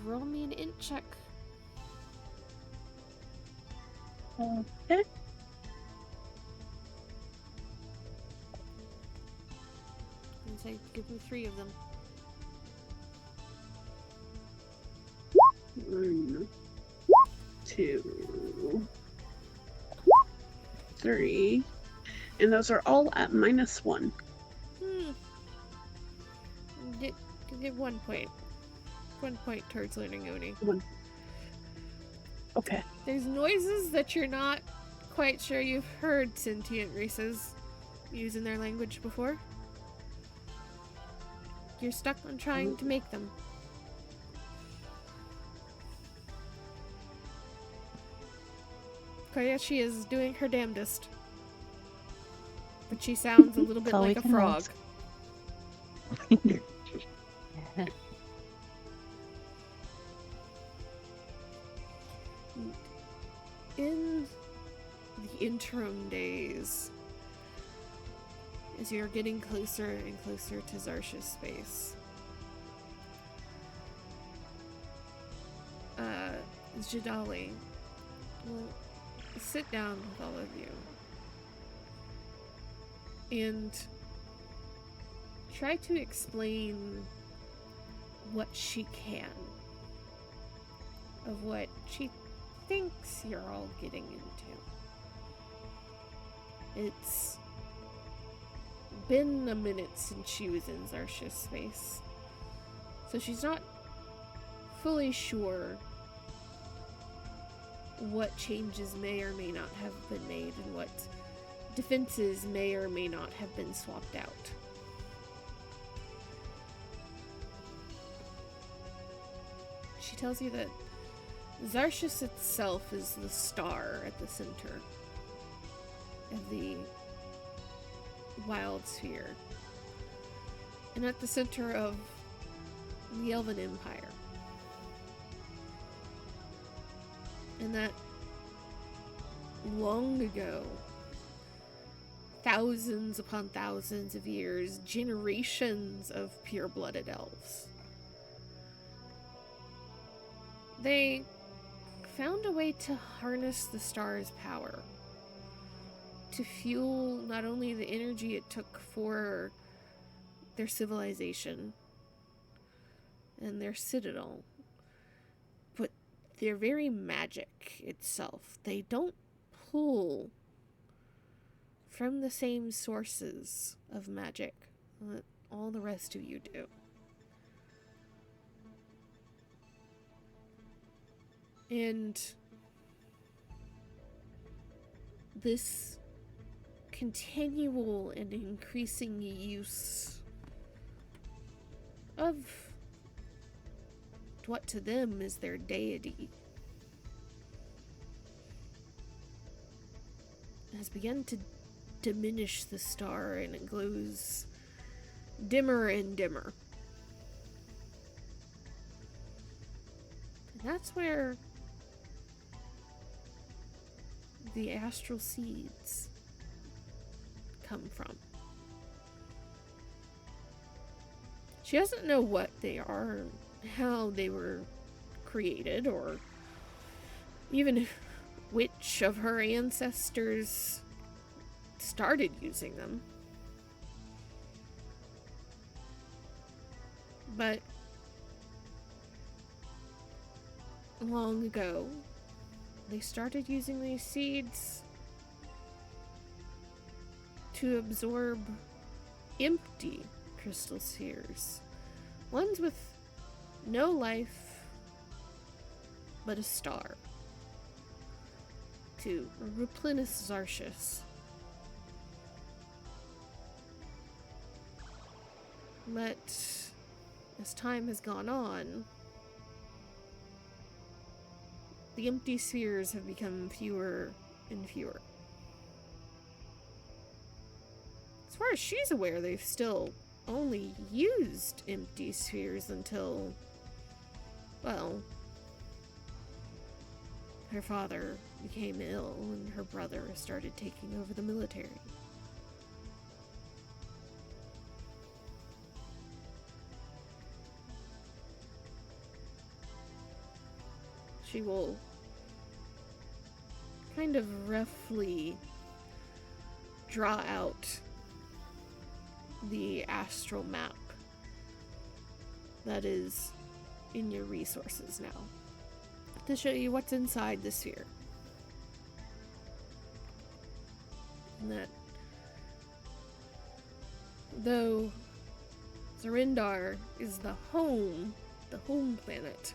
A: Roll me an int check.
E: Okay.
A: And say, give me 3 of them.
E: 1, 2, 3. And those are all at -1.
A: Get 1 point. 1 point towards learning Oni.
E: 1. Okay.
A: There's noises that you're not quite sure you've heard sentient races use in their language before. You're stuck on trying to make them. Koyashi is doing her damnedest. But she sounds a little bit
F: all we
A: like a
F: can
A: frog.
F: ask.
A: In the interim days, as you're getting closer and closer to Xaryxispace, Jadali will sit down with all of you and try to explain what she can of what she thinks you're all getting into. It's been a minute since she was in Xaryxispace, so she's not fully sure what changes may or may not have been made and what defenses may or may not have been swapped out. She tells you that Xaryxis itself is the star at the center of the wild sphere, and at the center of the Elven Empire. And that long ago, thousands upon thousands of years, generations of pure-blooded elves, they found a way to harness the star's power to fuel not only the energy it took for their civilization and their citadel, but their very magic itself. They don't pull from the same sources of magic that all the rest of you do. And this continual and increasing use of what to them is their deity has begun to diminish the star, and it glows dimmer and dimmer. And that's where the astral seeds come from. She doesn't know what they are, how they were created, or even which of her ancestors started using them. But long ago, they started using these seeds to absorb empty crystal spheres. Ones with no life but a star. To replenish Xaryxis. But as time has gone on, the empty spheres have become fewer and fewer. As far as she's aware, they've still only used empty spheres until, well, her father became ill and her brother started taking over the military. She will kind of roughly draw out the astral map that is in your resources now to show you what's inside the sphere. And that though Zerindar is the home planet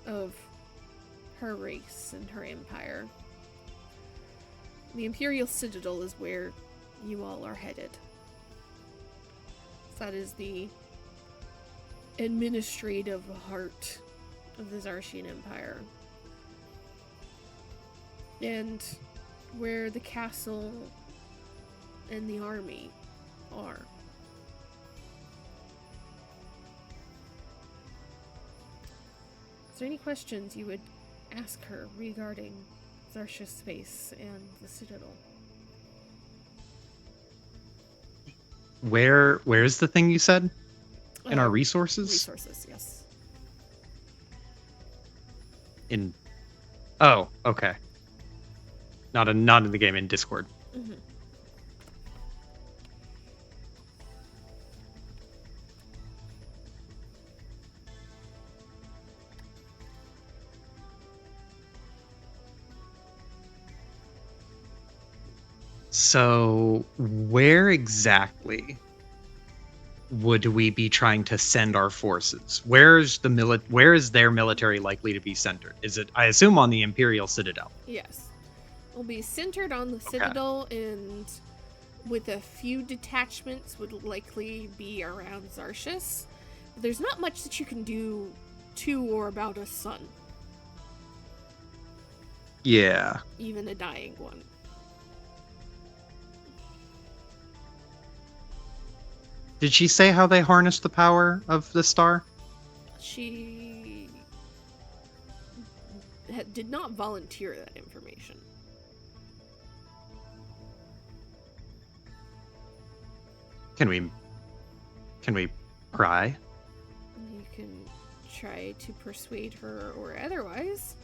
A: of her race and her empire, the Imperial Citadel is where you all are headed. That is the administrative heart of the Zarshian Empire. And where the castle and the army are. Is there any questions you would ask her regarding Xaryxispace and the Citadel?
B: Where's the thing you said? In our resources?
A: Resources, yes.
B: Oh, okay. Not in the game, in Discord.
A: Mm-hmm.
B: So, where exactly would we be trying to send our forces? Where is their military likely to be centered? Is it, I assume, on the Imperial Citadel?
A: Yes. Will be centered on the Citadel, and with a few detachments would likely be around Xaryxis. There's not much that you can do to or about a sun.
B: Yeah.
A: Even a dying one.
B: Did she say how they harness the power of the star?
A: She did not volunteer that information.
B: Can we pry?
A: You can try to persuade her or otherwise.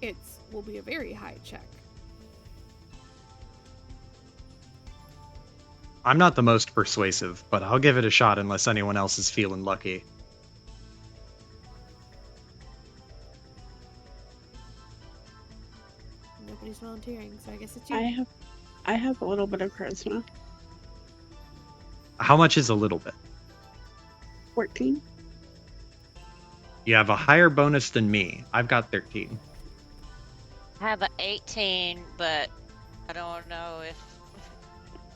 A: It will be a very high check.
B: I'm not the most persuasive, but I'll give it a shot unless anyone else is feeling lucky.
A: Nobody's volunteering, so I guess it's you.
E: I have a little bit of charisma.
B: How much is a little bit?
E: 14.
B: You have a higher bonus than me. I've got 13.
D: I have an 18, but I don't know if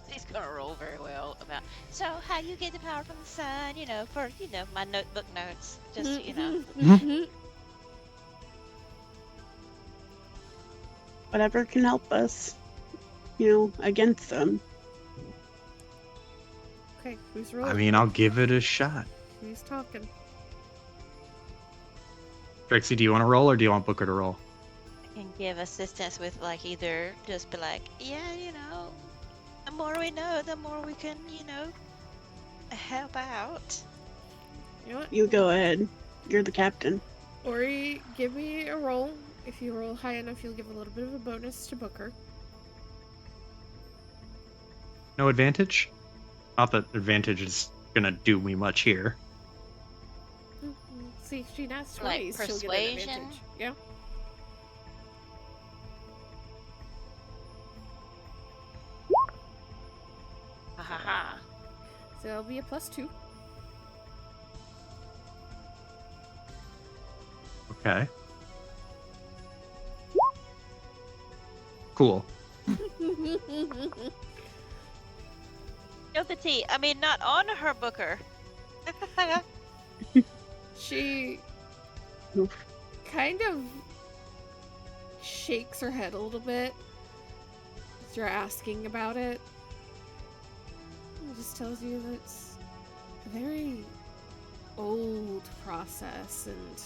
D: he's gonna roll very well about. So how do you get the power from the sun? For my notebook notes. Just
E: Whatever can help us, against them.
A: Okay, who's rolling?
B: I mean, I'll give it a shot.
A: Who's talking?
B: Trixie, do you want to roll or do you want Booker to roll?
D: I can give assistance with either just be like, yeah, the more we know, the more we can, help out.
A: You know what?
E: You go ahead. You're the captain.
A: Ori, give me a roll. If you roll high enough, you'll give a little bit of a bonus to Booker.
B: No advantage? Not that advantage is gonna do me much here.
A: See, if she nats
D: Like
A: 20s, she'll get an
D: persuasion?
A: advantage. Yeah.
D: Ha ha ha.
A: So it'll be a +2.
B: Okay. Cool.
D: Spill the tea. I mean, not on her, Booker.
A: She
E: Oof.
A: kind of shakes her head a little bit as you're asking about it. It just tells you that it's a very old process, and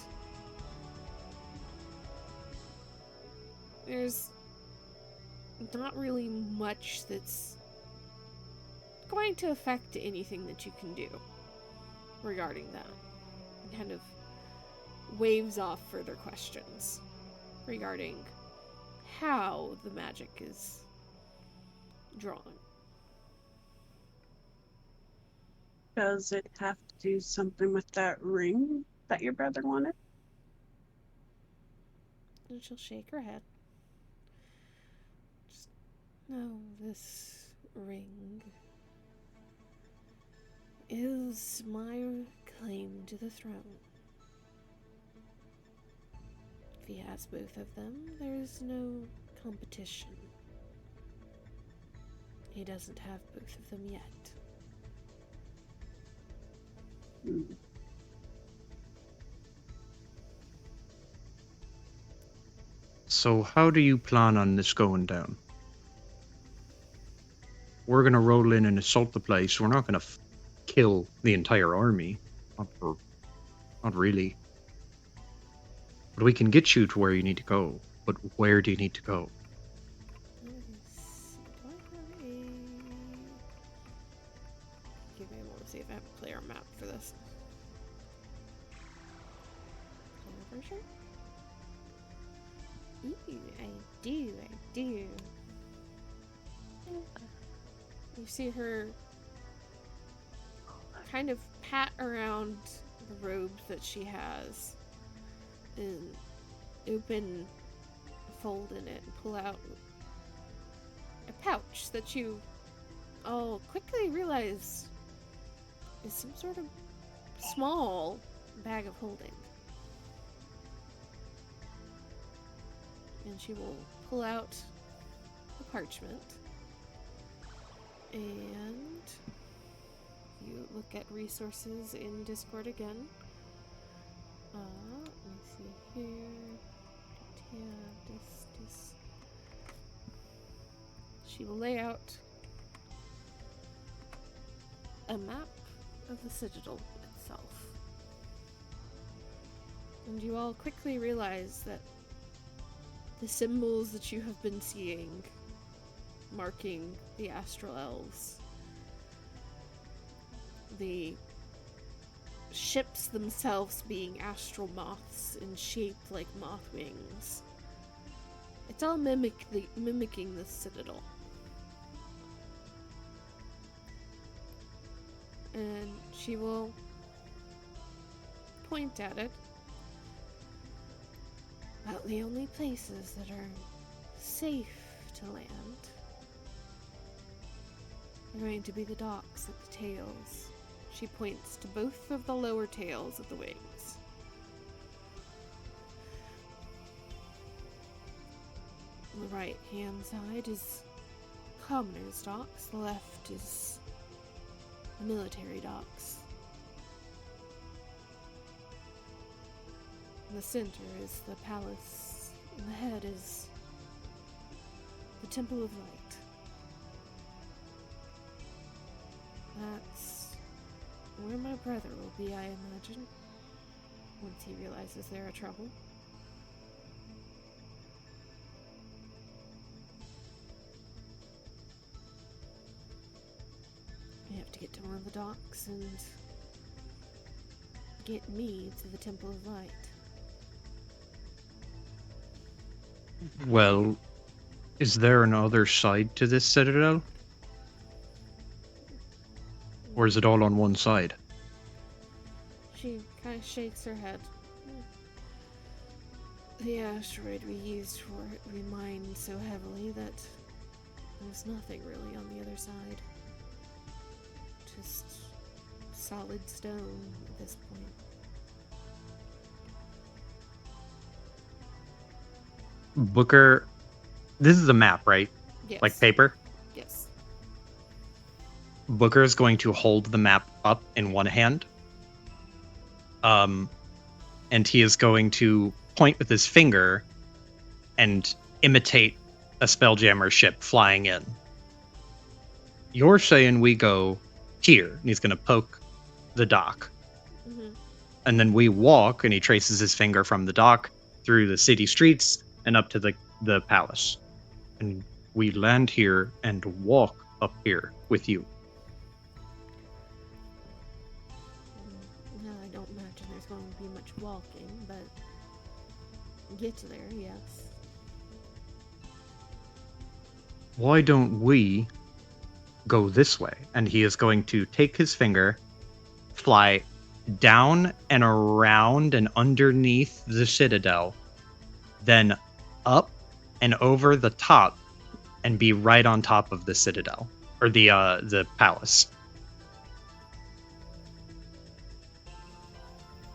A: there's not really much that's going to affect anything that you can do regarding that. And kind of waves off further questions regarding how the magic is drawn.
E: Does it have to do something with that ring that your brother wanted?
A: And she'll shake her head. Just know this ring is my claim to the throne. If he has both of them, there is no competition. He doesn't have both of them yet.
E: Hmm.
B: So how do you plan on this going down? We're gonna roll in and assault the place. We're not gonna kill the entire army. Not really. But we can get you to where you need to go. But where do you need to go?
A: Let me see. Do I have a... Give me a moment to see if I have a player map for this. Player brochure? Ooh, I do. You see her kind of pat around the robes that she has and open a fold in it and pull out a pouch that you all quickly realize is some sort of small bag of holding. And she will pull out the parchment, and you look at resources in Discord again. Let me see here. She will lay out a map of the Citadel itself. And you all quickly realize that the symbols that you have been seeing marking the Astral Elves, the ships themselves being astral moths and shaped like moth wings, it's all mimicking the Citadel. And she will point at it. Well, the only places that are safe to land are going to be the docks at the tails. She points to both of the lower tails of the wings. On the right hand side is commoner's docks, the left is the military docks. In the center is the palace, and the head is the Temple of Light. That's where my brother will be, I imagine, once he realizes there are trouble. We have to get to one of the docks and get me to the Temple of Light.
B: Well, is there another side to this citadel? Or is it all on one side?
A: She kind of shakes her head. The asteroid we used for it, we mined so heavily that there's nothing really on the other side. Just solid stone at this point.
B: Booker, this is a map, right?
A: Yes.
B: Like paper?
A: Yes.
B: Booker is going to hold the map up in one hand. And he is going to point with his finger and imitate a Spelljammer ship flying in. You're saying we go here, and he's going to poke the dock.
A: Mm-hmm.
B: And then we walk, and he traces his finger from the dock through the city streets and up to the palace. And we land here and walk up here with you.
A: No, I don't imagine there's going to be much walking, but get there, yes.
B: Why don't we go this way? And he is going to take his finger, fly down and around and underneath the citadel, then up and over the top and be right on top of the citadel or the palace.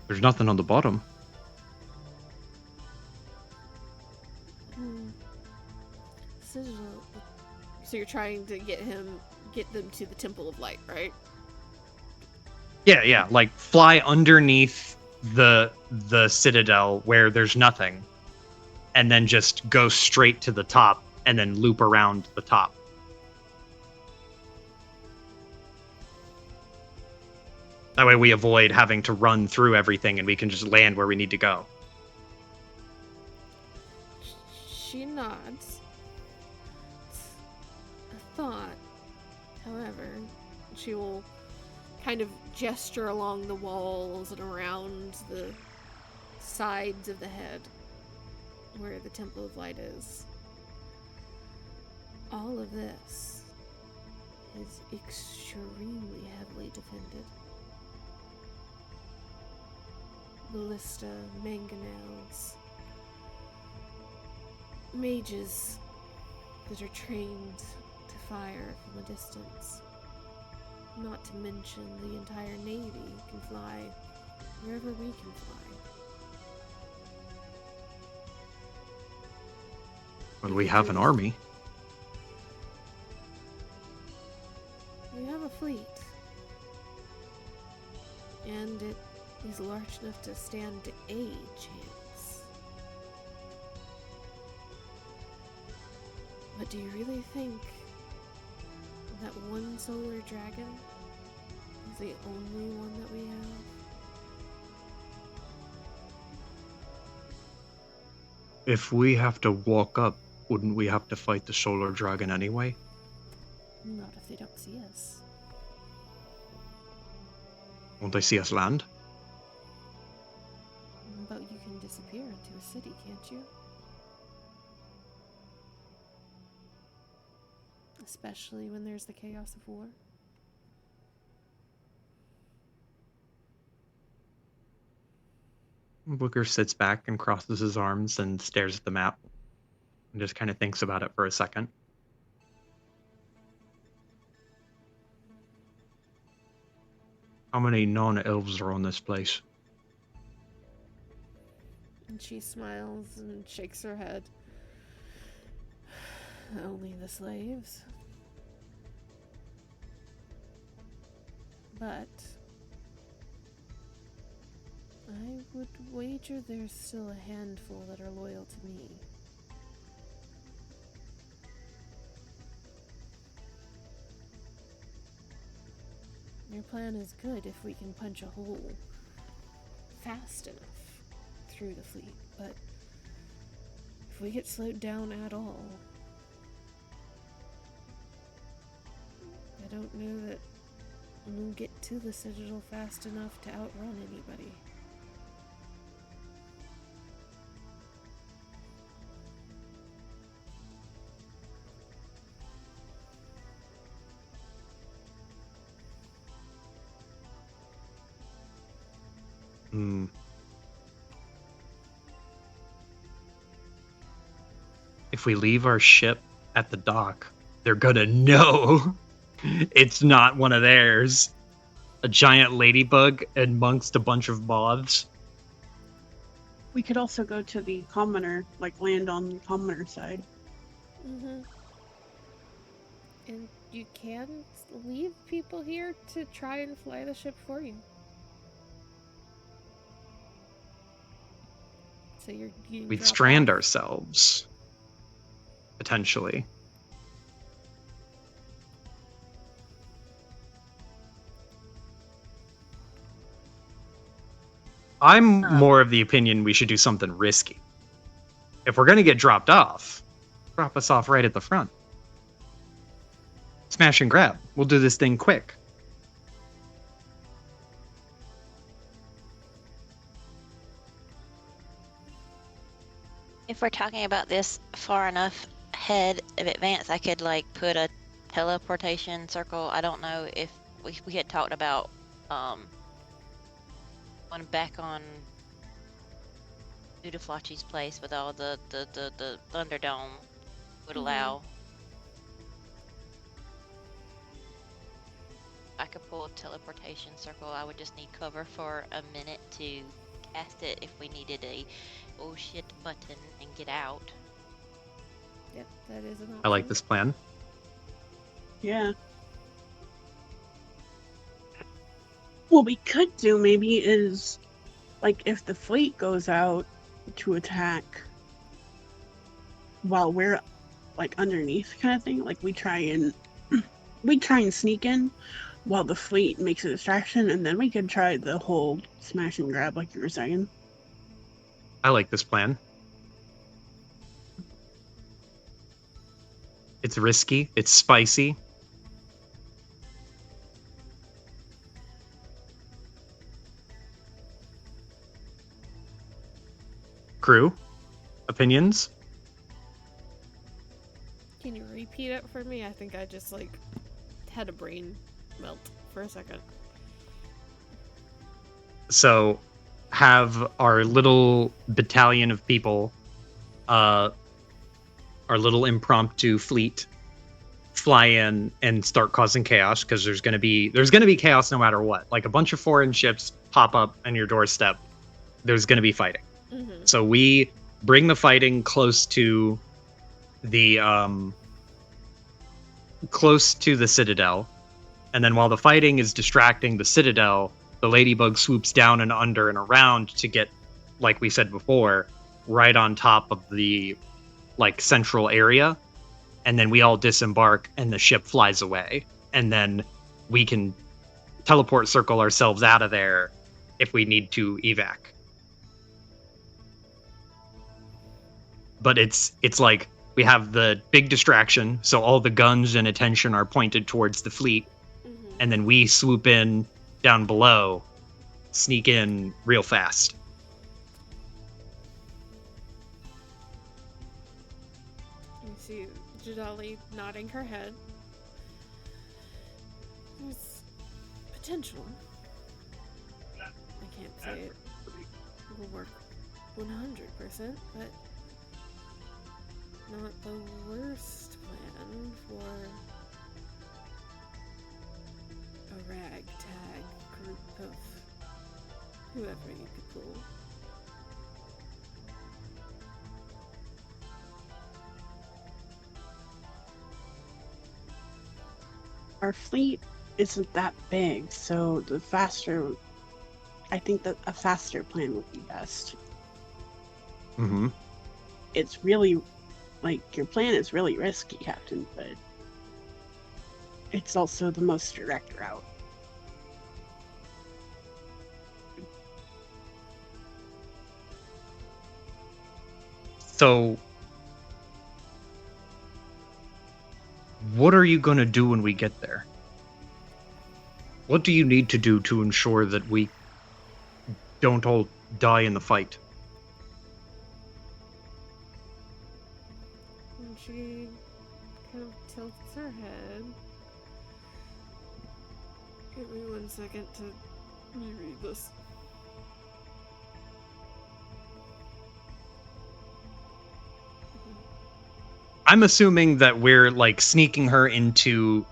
B: There's nothing on the bottom.
A: Citadel. So you're trying to get them to the Temple of Light, right?
B: Yeah, like fly underneath the citadel where there's nothing, and then just go straight to the top and then loop around the top. That way we avoid having to run through everything and we can just land where we need to go.
A: She nods. A thought. However, she will kind of gesture along the walls and around the sides of the head where the Temple of Light is. All of this is extremely heavily defended. Ballista, mangonels, mages that are trained to fire from a distance. Not to mention the entire Navy can fly wherever we can fly.
B: Well, we have an army.
A: We have a fleet. And it is large enough to stand a chance. But do you really think that one solar dragon is the only one that we have?
B: If we have to walk up, wouldn't we have to fight the solar dragon anyway?
A: Not if they don't see us.
B: Won't they see us land?
A: But you can disappear into a city, can't you? Especially when there's the chaos of war.
B: Booker sits back and crosses his arms and stares at the map and just kind of thinks about it for a second. How many non-elves are on this place?
A: And she smiles and shakes her head. Only the slaves. But I would wager there's still a handful that are loyal to me. Your plan is good if we can punch a hole fast enough through the fleet, but if we get slowed down at all, I don't know that we'll get to the Citadel fast enough to outrun anybody.
B: Hmm. If we leave our ship at the dock, they're gonna know it's not one of theirs. A giant ladybug amongst a bunch of moths.
E: We could also go to the commoner, like land on the commoner side.
A: Mm-hmm. And you can leave people here to try and fly the ship for you. So you're getting
B: We'd
A: dropped
B: strand
A: off.
B: ourselves. Potentially. I'm more of the opinion we should do something risky. If we're gonna get dropped off, drop us off right at the front. Smash and grab. We'll do this thing quick.
D: If we're talking about this far enough ahead of advance, I could like put a teleportation circle. I don't know if we had talked about going back on Udaflachi's place with all the Thunderdome would allow. I could pull a teleportation circle. I would just need cover for a minute to cast it if we needed a oh shit button and get out.
A: Yep, that is an option.
B: I like this plan.
E: Yeah. What we could do maybe is, like, if the fleet goes out to attack while we're, like, underneath kind of thing, like, we try and sneak in while the fleet makes a distraction, and then we could try the whole smash and grab like you were saying.
B: I like this plan. It's risky. It's spicy. Crew, opinions?
A: Can you repeat it for me? I think I just like had a brain melt for a second.
B: So, have our little battalion of people, our little impromptu fleet, fly in and start causing chaos, because there's gonna be chaos no matter what. Like a bunch of foreign ships pop up on your doorstep, there's gonna be fighting.
A: Mm-hmm.
B: So we bring the fighting close to the Citadel, and then while the fighting is distracting the Citadel, the Ladybug swoops down and under and around to get, like we said before, right on top of the like central area, and then we all disembark and the ship flies away, and then we can teleport circle ourselves out of there if we need to evac. But it's like we have the big distraction, so all the guns and attention are pointed towards the fleet, and then we swoop in down below, sneak in real fast.
A: You see Jadali nodding her head. There's potential. I can't say it will work 100%, but not the worst plan for a ragtag group of whoever you could pull.
E: Our fleet isn't that big, so I think that a faster plan would be best.
B: Mm-hmm.
E: It's really, like, your plan is really risky, Captain, but it's also the most direct route.
B: So, what are you going to do when we get there? What do you need to do to ensure that we don't all die in the fight?
A: And she kind of tilts her head. Give me 1 second to reread this.
B: I'm assuming that we're like sneaking her into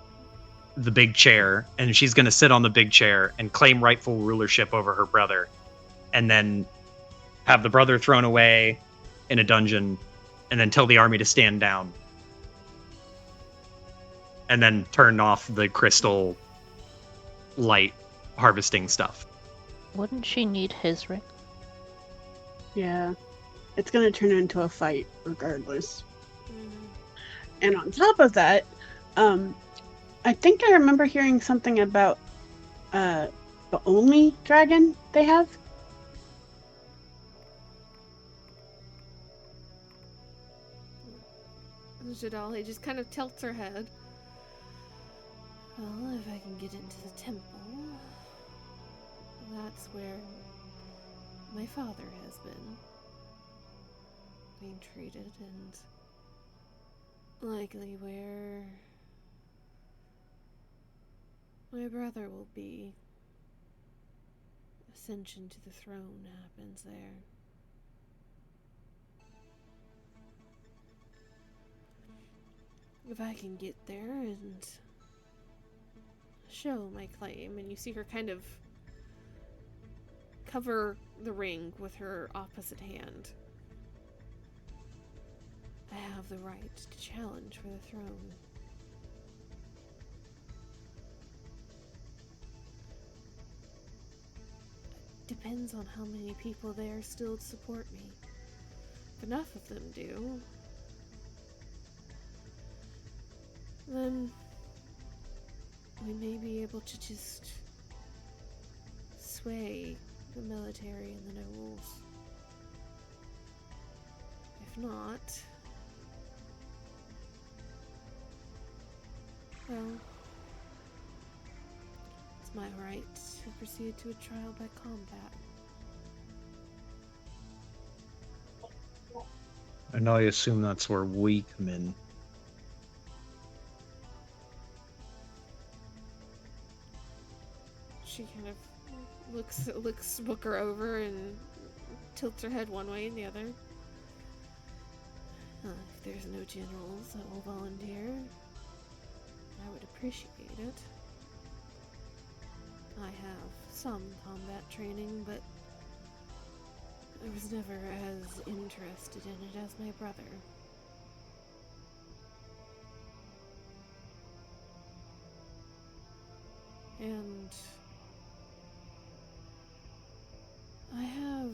B: the big chair, and she's going to sit on the big chair and claim rightful rulership over her brother, and then have the brother thrown away in a dungeon, and then tell the army to stand down, and then turn off the crystal light harvesting stuff.
F: Wouldn't she need his ring?
E: Yeah. It's gonna turn into a fight regardless.
A: Mm.
E: And on top of that, I think I remember hearing something about the only dragon they have.
A: Jadali just kind of tilts her head. Well, if I can get into the temple, that's where my father has been being treated, and likely where my brother will be. Ascension to the throne happens there. If I can get there and show my claim, and you see her kind of cover the ring with her opposite hand, I have the right to challenge for the throne. Depends on how many people there still support me. If enough of them do, then we may be able to just sway the military and the nobles. If not, well, it's my right to proceed to a trial by combat.
B: And I assume that's where we come in.
A: She kind of looks Booker over and tilts her head one way and the other. If there's no generals that will volunteer, I would appreciate it. I have some combat training, but I was never as interested in it as my brother. And I have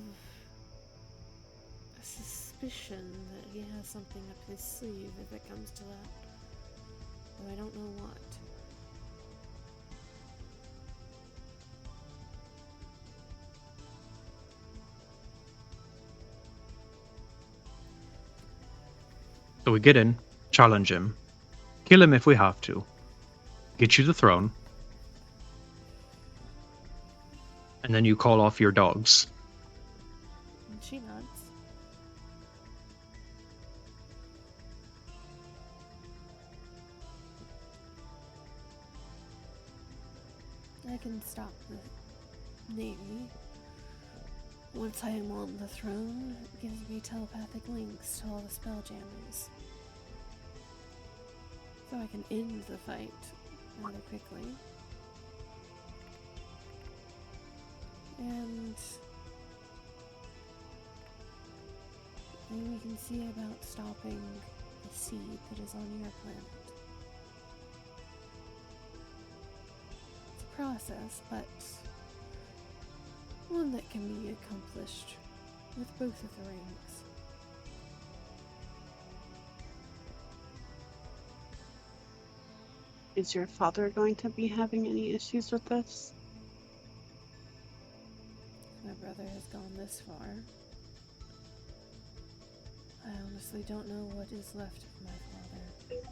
A: a suspicion that he has something up his sleeve if it comes to that. Though I don't know what.
B: So we get in, challenge him, kill him if we have to, get you the throne, and then you call off your dogs.
A: And she nods. I can stop the Navy. Once I am on the throne, it gives me telepathic links to all the Spelljammers. So I can end the fight rather quickly. And then we can see about stopping the seed that is on your planet. It's a process, but one that can be accomplished with both of the rings.
E: Is your father going to be having any issues with this?
A: My brother has gone this far. I honestly don't know what is left of my father.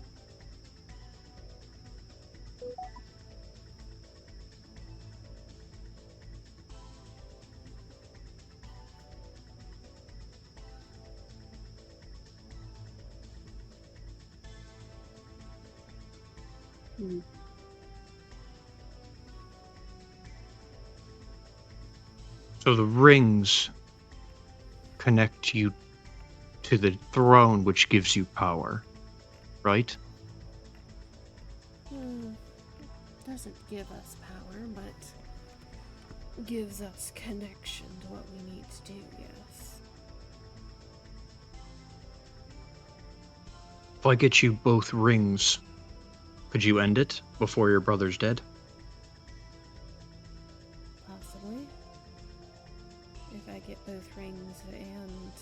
E: Mm.
B: So the rings connect you to the throne, which gives you power, right?
A: Doesn't give us power, but gives us connection to what we need to do, yes.
B: If I get you both rings, could you end it before your brother's dead?
A: Possibly. If I get both rings and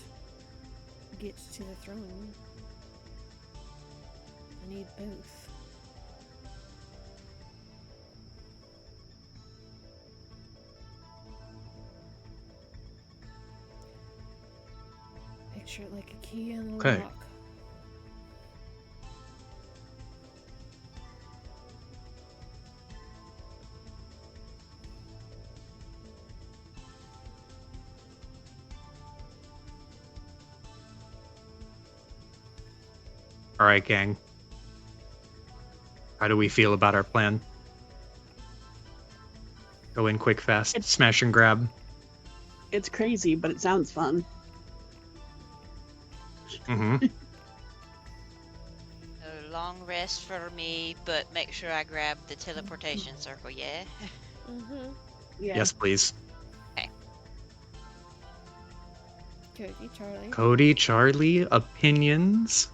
A: get to the throne. I need both. Picture it like a key in a
B: Okay.
A: lock.
B: All right, gang. How do we feel about our plan? Go in quick, fast,
E: It's-
B: smash and grab.
E: It's crazy, but it sounds fun.
B: Mm-hmm.
D: A long rest for me, but make sure I grab the teleportation circle, yeah?
A: Mm-hmm.
E: Yeah.
B: Yes, please.
A: Cody, Charlie.
B: Cody, Charlie, opinions?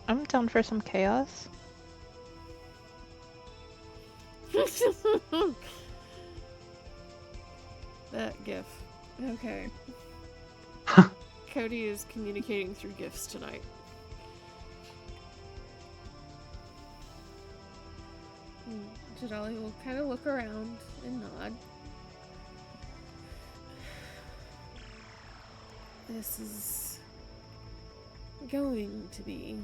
F: I'm down for some chaos.
A: That gif. Okay. Cody is communicating through gifs tonight. Jadali will kind of look around and nod. This is going to be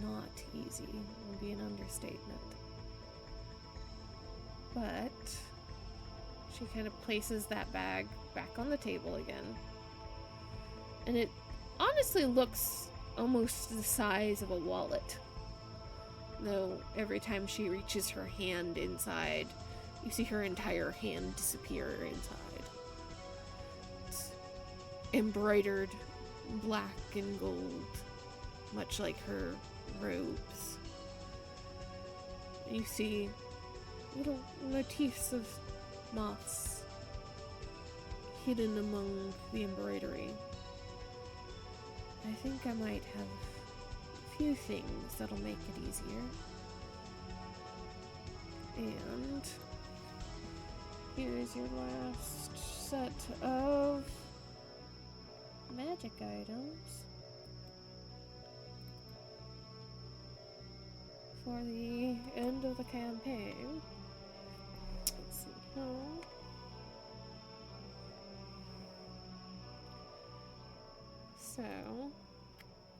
A: not easy. It will be an understatement. But she kind of places that bag back on the table again. And it honestly looks almost the size of a wallet. Though every time she reaches her hand inside, you see her entire hand disappear inside. It's embroidered black and gold, much like her robes. You see little motifs of moths hidden among the embroidery. I think I might have a few things that'll make it easier. And here's your last set of magic items for the end of the campaign. Let's see. So,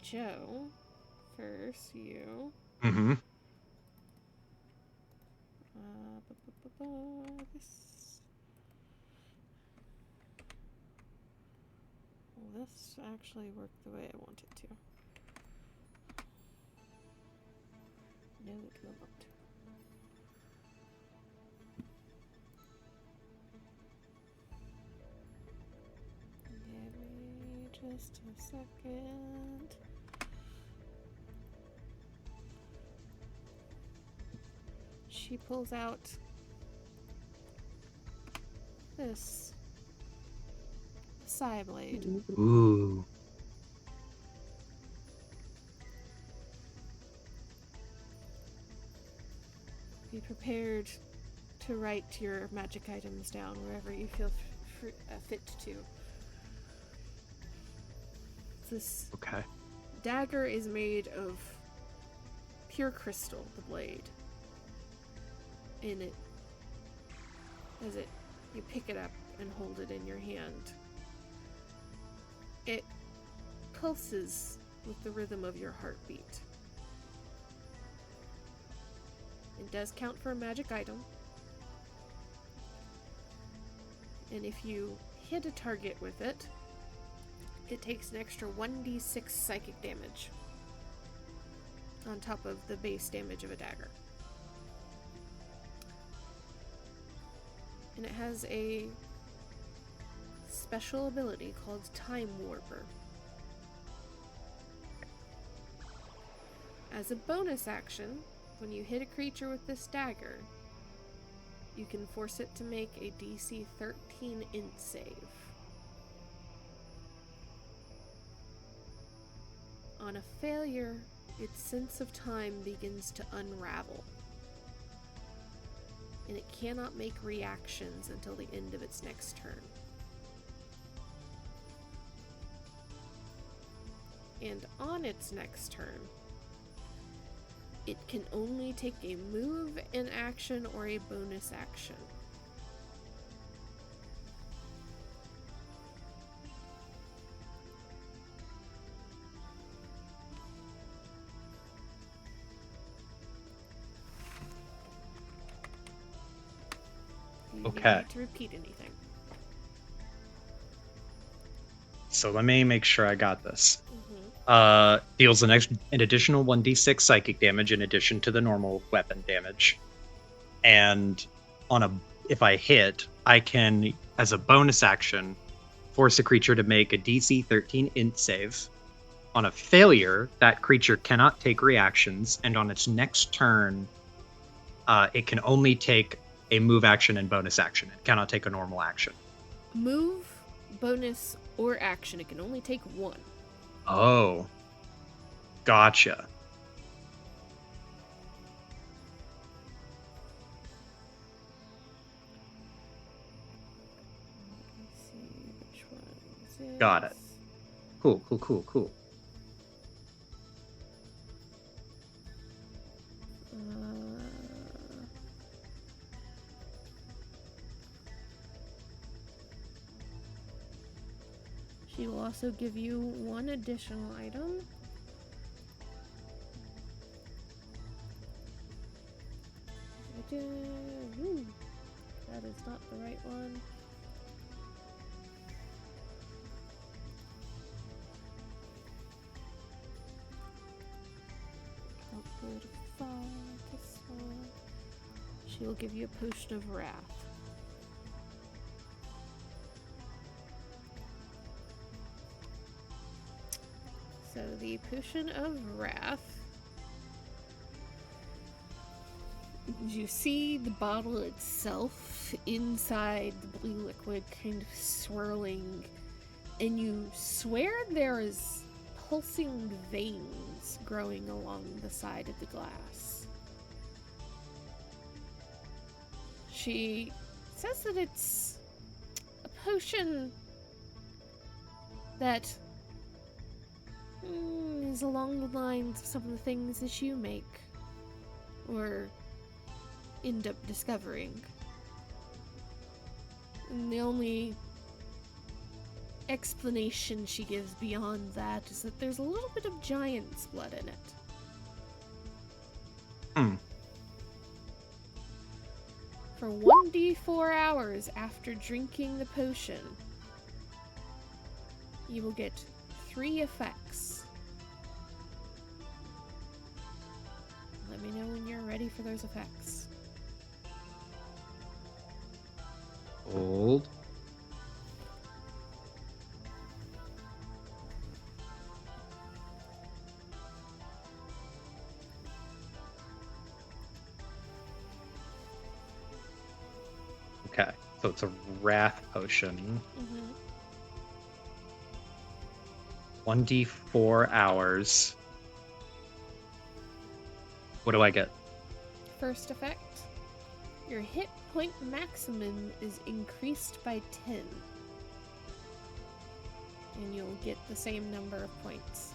A: Joe, first you.
B: Mm-hmm.
A: This actually worked the way I wanted to. No, it will not. Give me just a second. She pulls out this Psy blade.
B: Ooh.
A: Be prepared to write your magic items down wherever you feel fit to. This
B: Okay.
A: dagger is made of pure crystal, the blade. And it, as you pick it up and hold it in your hand, it pulses with the rhythm of your heartbeat. It does count for a magic item. And if you hit a target with it, it takes an extra 1d6 psychic damage on top of the base damage of a dagger. And it has a special ability called Time Warper. As a bonus action, when you hit a creature with this dagger, you can force it to make a DC 13 int save. On a failure, its sense of time begins to unravel, and it cannot make reactions until the end of its next turn. And on its next turn, it can only take a move, an action, or a bonus action. You don't
B: Okay.
A: need to repeat anything.
B: So let me make sure I got this.
A: Mm-hmm.
B: Deals an additional 1d6 psychic damage in addition to the normal weapon damage. And if I hit, I can, as a bonus action, force a creature to make a DC 13 int save. On a failure, that creature cannot take reactions, and on its next turn, it can only take a move action and bonus action. It cannot take a normal action.
A: Move, bonus, or action. It can only take one.
B: Oh. Gotcha.
A: Let's see which one is it.
B: Got it. Cool.
A: She will also give you one additional item. Ooh, that is not the right one. Upward fall, this one. She will give you a potion of wrath. So the potion of wrath. You see the bottle itself inside the blue liquid kind of swirling, and you swear there is pulsing veins growing along the side of the glass. She says that it's a potion that is along the lines of some of the things that you make or end up discovering. And the only explanation she gives beyond that is that there's a little bit of giant's blood in it. For 1d4 hours after drinking the potion, you will get 3 effects. Let me know when you're ready for those effects.
B: Hold. Okay, so it's a wrath potion. 1d4 hours. What do I get?
A: First effect, your hit point maximum is increased by 10. And you'll get the same number of points.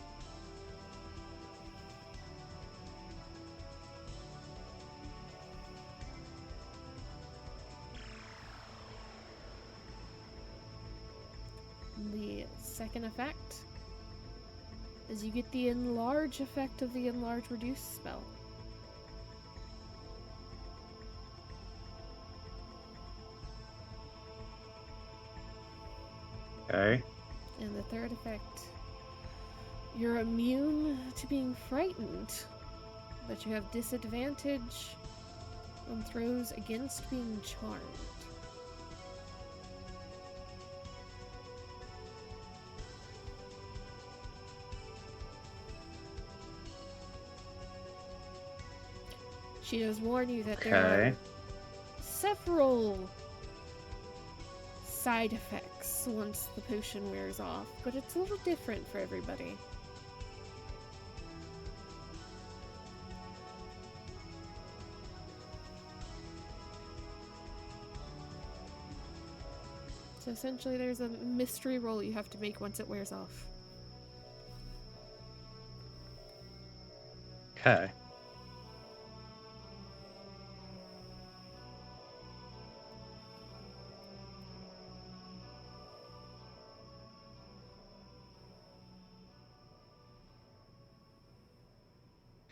A: The second effect is you get the enlarge effect of the enlarge reduce spell.
B: Okay.
A: And the third effect, you're immune to being frightened, but you have disadvantage on throws against being charmed. She does warn you that there
B: Okay.
A: are several side effects once the potion wears off, but it's a little different for everybody. So essentially there's a mystery roll you have to make once it wears off.
B: Okay.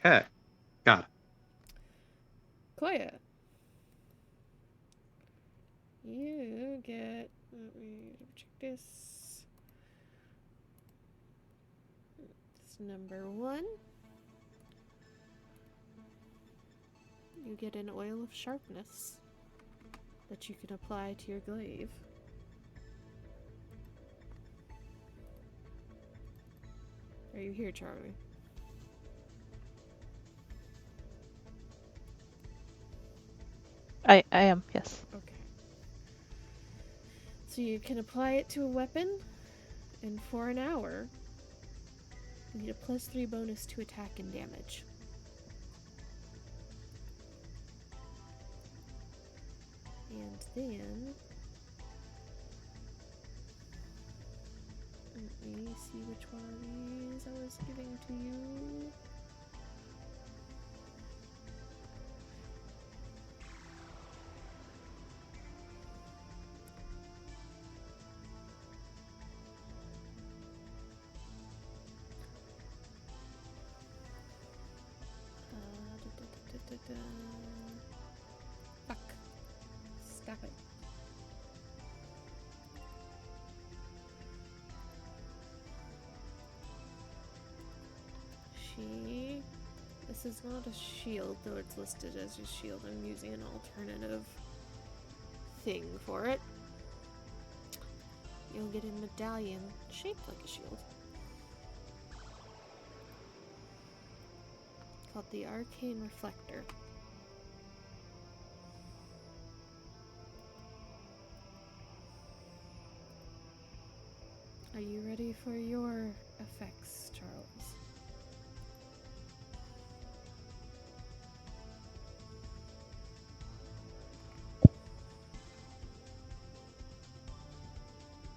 B: Okay. Got it.
A: Koya, you get. Let me check this. It's number 1. You get an oil of sharpness that you can apply to your glaive. Are you here, Charlie?
F: I am, yes.
A: Okay. So you can apply it to a weapon, and for an hour, you get a +3 bonus to attack and damage. And then, let me see which one of these I was giving to you. Fuck. Stop it. This is not a shield, though it's listed as a shield. I'm using an alternative thing for it. You'll get a medallion shaped like a shield, called the Arcane Reflector. Are you ready for your effects, Charles?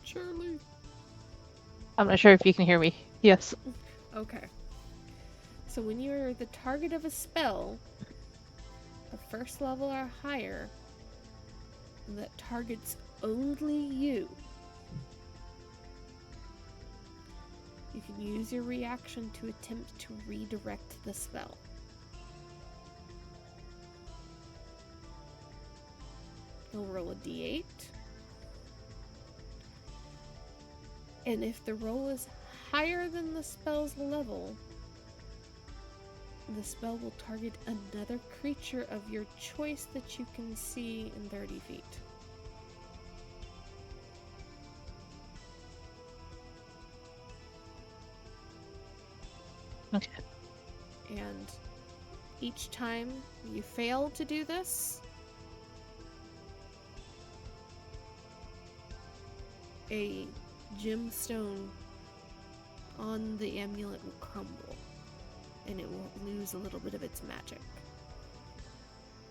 A: Charlie.
F: I'm not sure if you can hear me. Yes.
A: Okay. So when you're the target of a spell of first level or higher that targets only you, you can use your reaction to attempt to redirect the spell. You'll roll a d8. And if the roll is higher than the spell's level, the spell will target another creature of your choice that you can see in 30 feet.
F: Okay.
A: And each time you fail to do this, a gemstone on the amulet will crumble, and it will lose a little bit of its magic.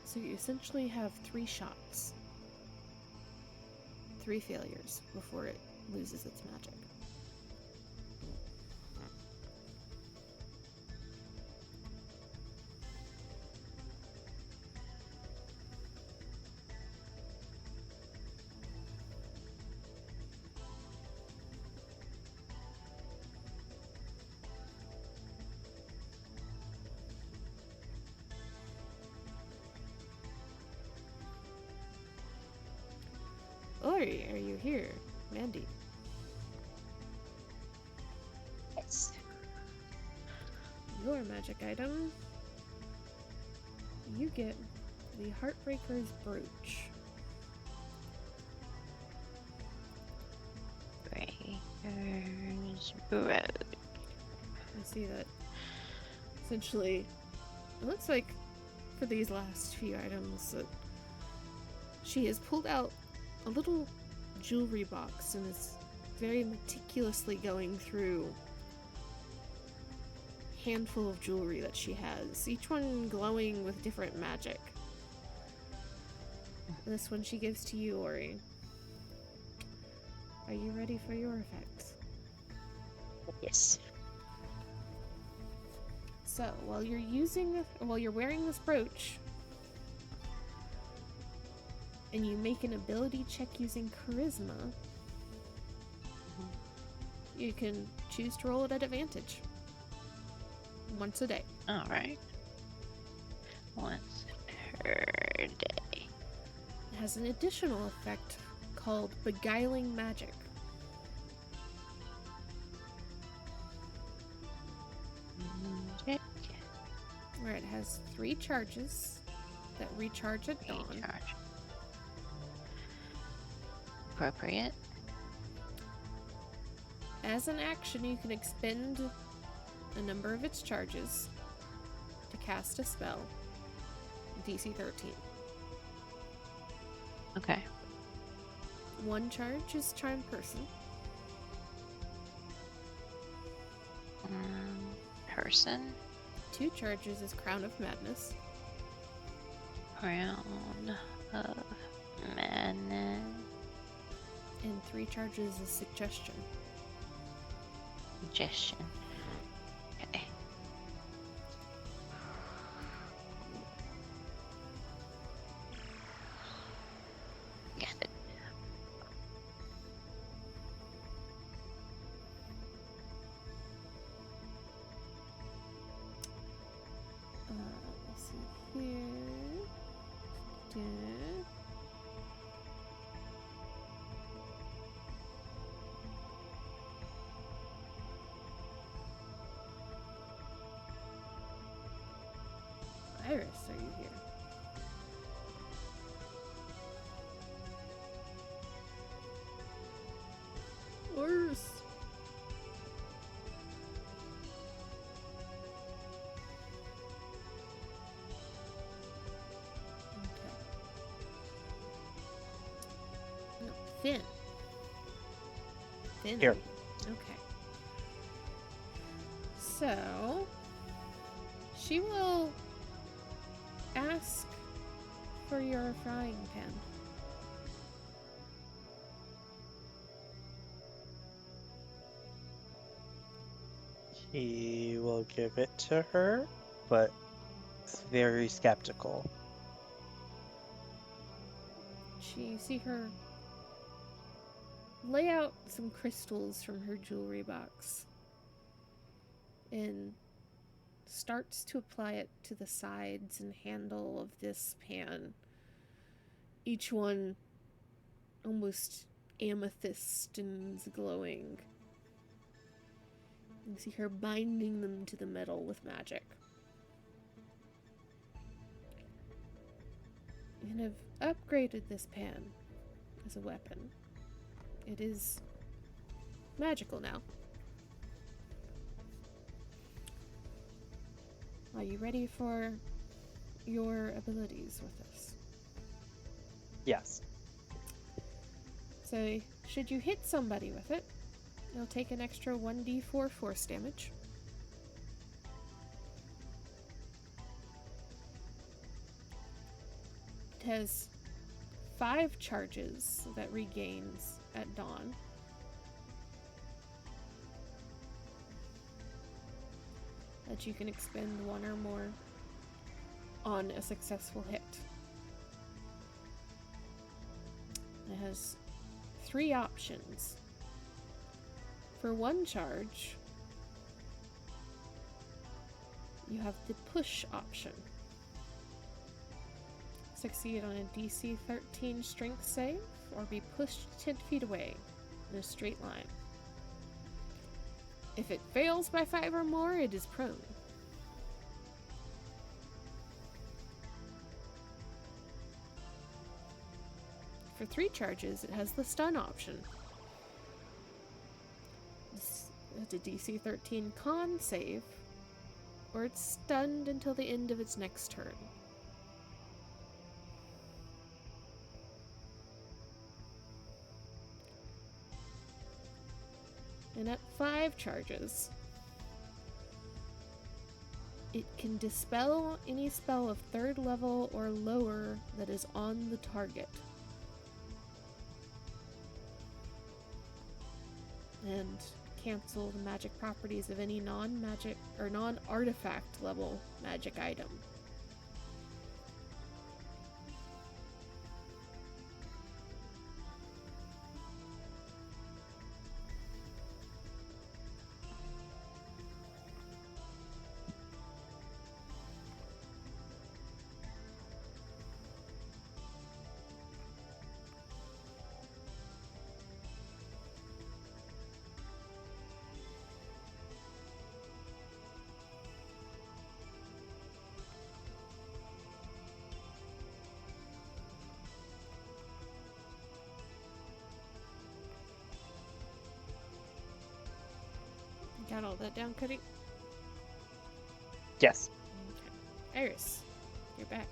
A: So you essentially have 3 shots, 3 failures before it loses its magic. Ori, are you here? Mandy.
G: Yes.
A: Your magic item. You get the Heartbreaker's Brooch.
G: Breaker's Brooch.
A: I see that. Essentially, it looks like for these last few items that she has pulled out a little jewelry box and is very meticulously going through a handful of jewelry that she has, each one glowing with different magic. This one she gives to you, Ori. Are you ready for your effects?
G: Yes.
A: So, while you're wearing this brooch, and you make an ability check using charisma, you can choose to roll it at advantage. Once a day.
G: Alright. Once per day.
A: It has an additional effect called Beguiling Magic.
G: Magic.
A: Where it has 3 charges that recharge at dawn.
G: Recharge. Appropriate.
A: As an action, you can expend a number of its charges to cast a spell. DC 13.
G: Okay.
A: 1 charge is Charm Person.
G: Person.
A: 2 charges is Crown of Madness.
G: Crown of Madness.
A: And 3 charges is Suggestion.
G: Suggestion. Okay. Got it.
A: Let's see here. Iris, are you here? Iris. Okay. No, Finn. Finn.
C: Here.
A: Okay. So, she will ask for your frying pan.
C: He will give it to her, but is very skeptical.
A: You see her lay out some crystals from her jewelry box and starts to apply it to the sides and handle of this pan. Each one almost amethyst and glowing. You see her binding them to the metal with magic. And have upgraded this pan as a weapon. It is magical now. Are you ready for your abilities with this?
C: Yes.
A: So, should you hit somebody with it, you'll take an extra 1d4 force damage. It has 5 charges that regains at dawn. That you can expend 1 or more on a successful hit. It has 3 options. For 1 charge, you have the push option. Succeed on a DC 13 strength save, or be pushed 10 feet away in a straight line. If it fails by 5 or more, it is prone. For 3 charges, it has the stun option. It's a DC 13 con save, or it's stunned until the end of its next turn. And at 5 charges, it can dispel any spell of 3rd level or lower that is on the target. And cancel the magic properties of any non-magic or non-artifact level magic item. Got all that down, Cody?
C: Yes.
A: Okay. Iris, you're back.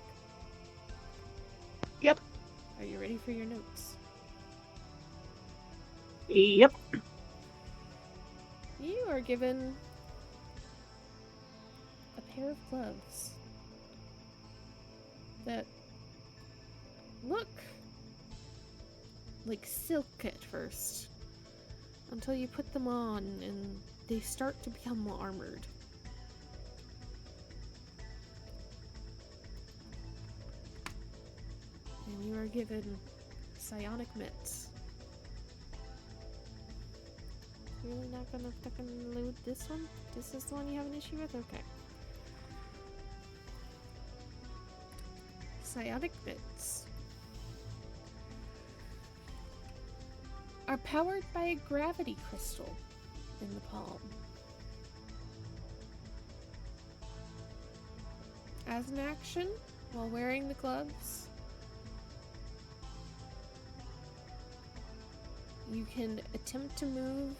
E: Yep.
A: Are you ready for your notes?
E: Yep.
A: You are given a pair of gloves that look like silk at first, until you put them on and they start to become armored. And you are given psionic mitts. Really not gonna fucking load this one? This is the one you have an issue with? Okay. Psionic mitts are powered by a gravity crystal in the palm. As an action, while wearing the gloves, you can attempt to move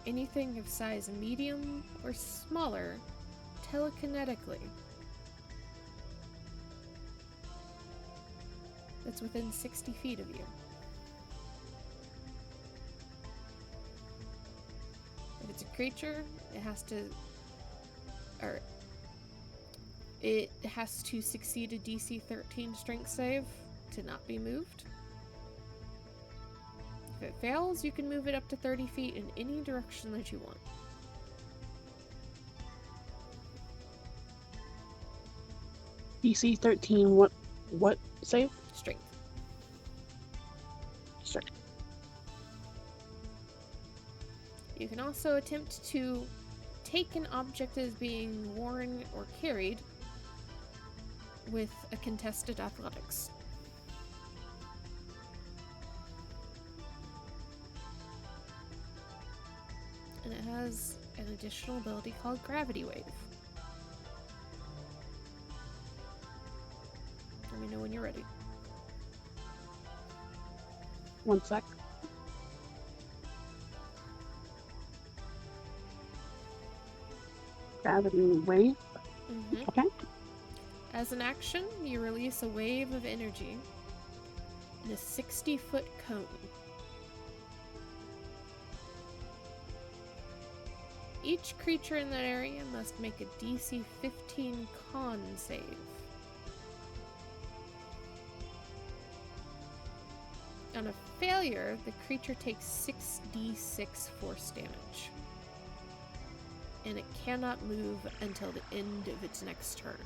A: anything of size medium or smaller telekinetically that's within 60 feet of you. If it's a creature, it has to succeed a DC 13 strength save to not be moved. If it fails, you can move it up to 30 feet in any direction that you want.
E: DC 13, what save?
A: Strength.
E: Sure.
A: You can also attempt to take an object that is being worn or carried with a contested athletics. And it has an additional ability called Gravity Wave. Let me know when you're ready.
E: One sec. Gravity wave.
A: Mm-hmm.
E: Okay.
A: As an action, you release a wave of energy in a 60-foot cone. Each creature in that area must make a DC 15 con save. On a failure, the creature takes 6d6 force damage. And it cannot move until the end of its next turn.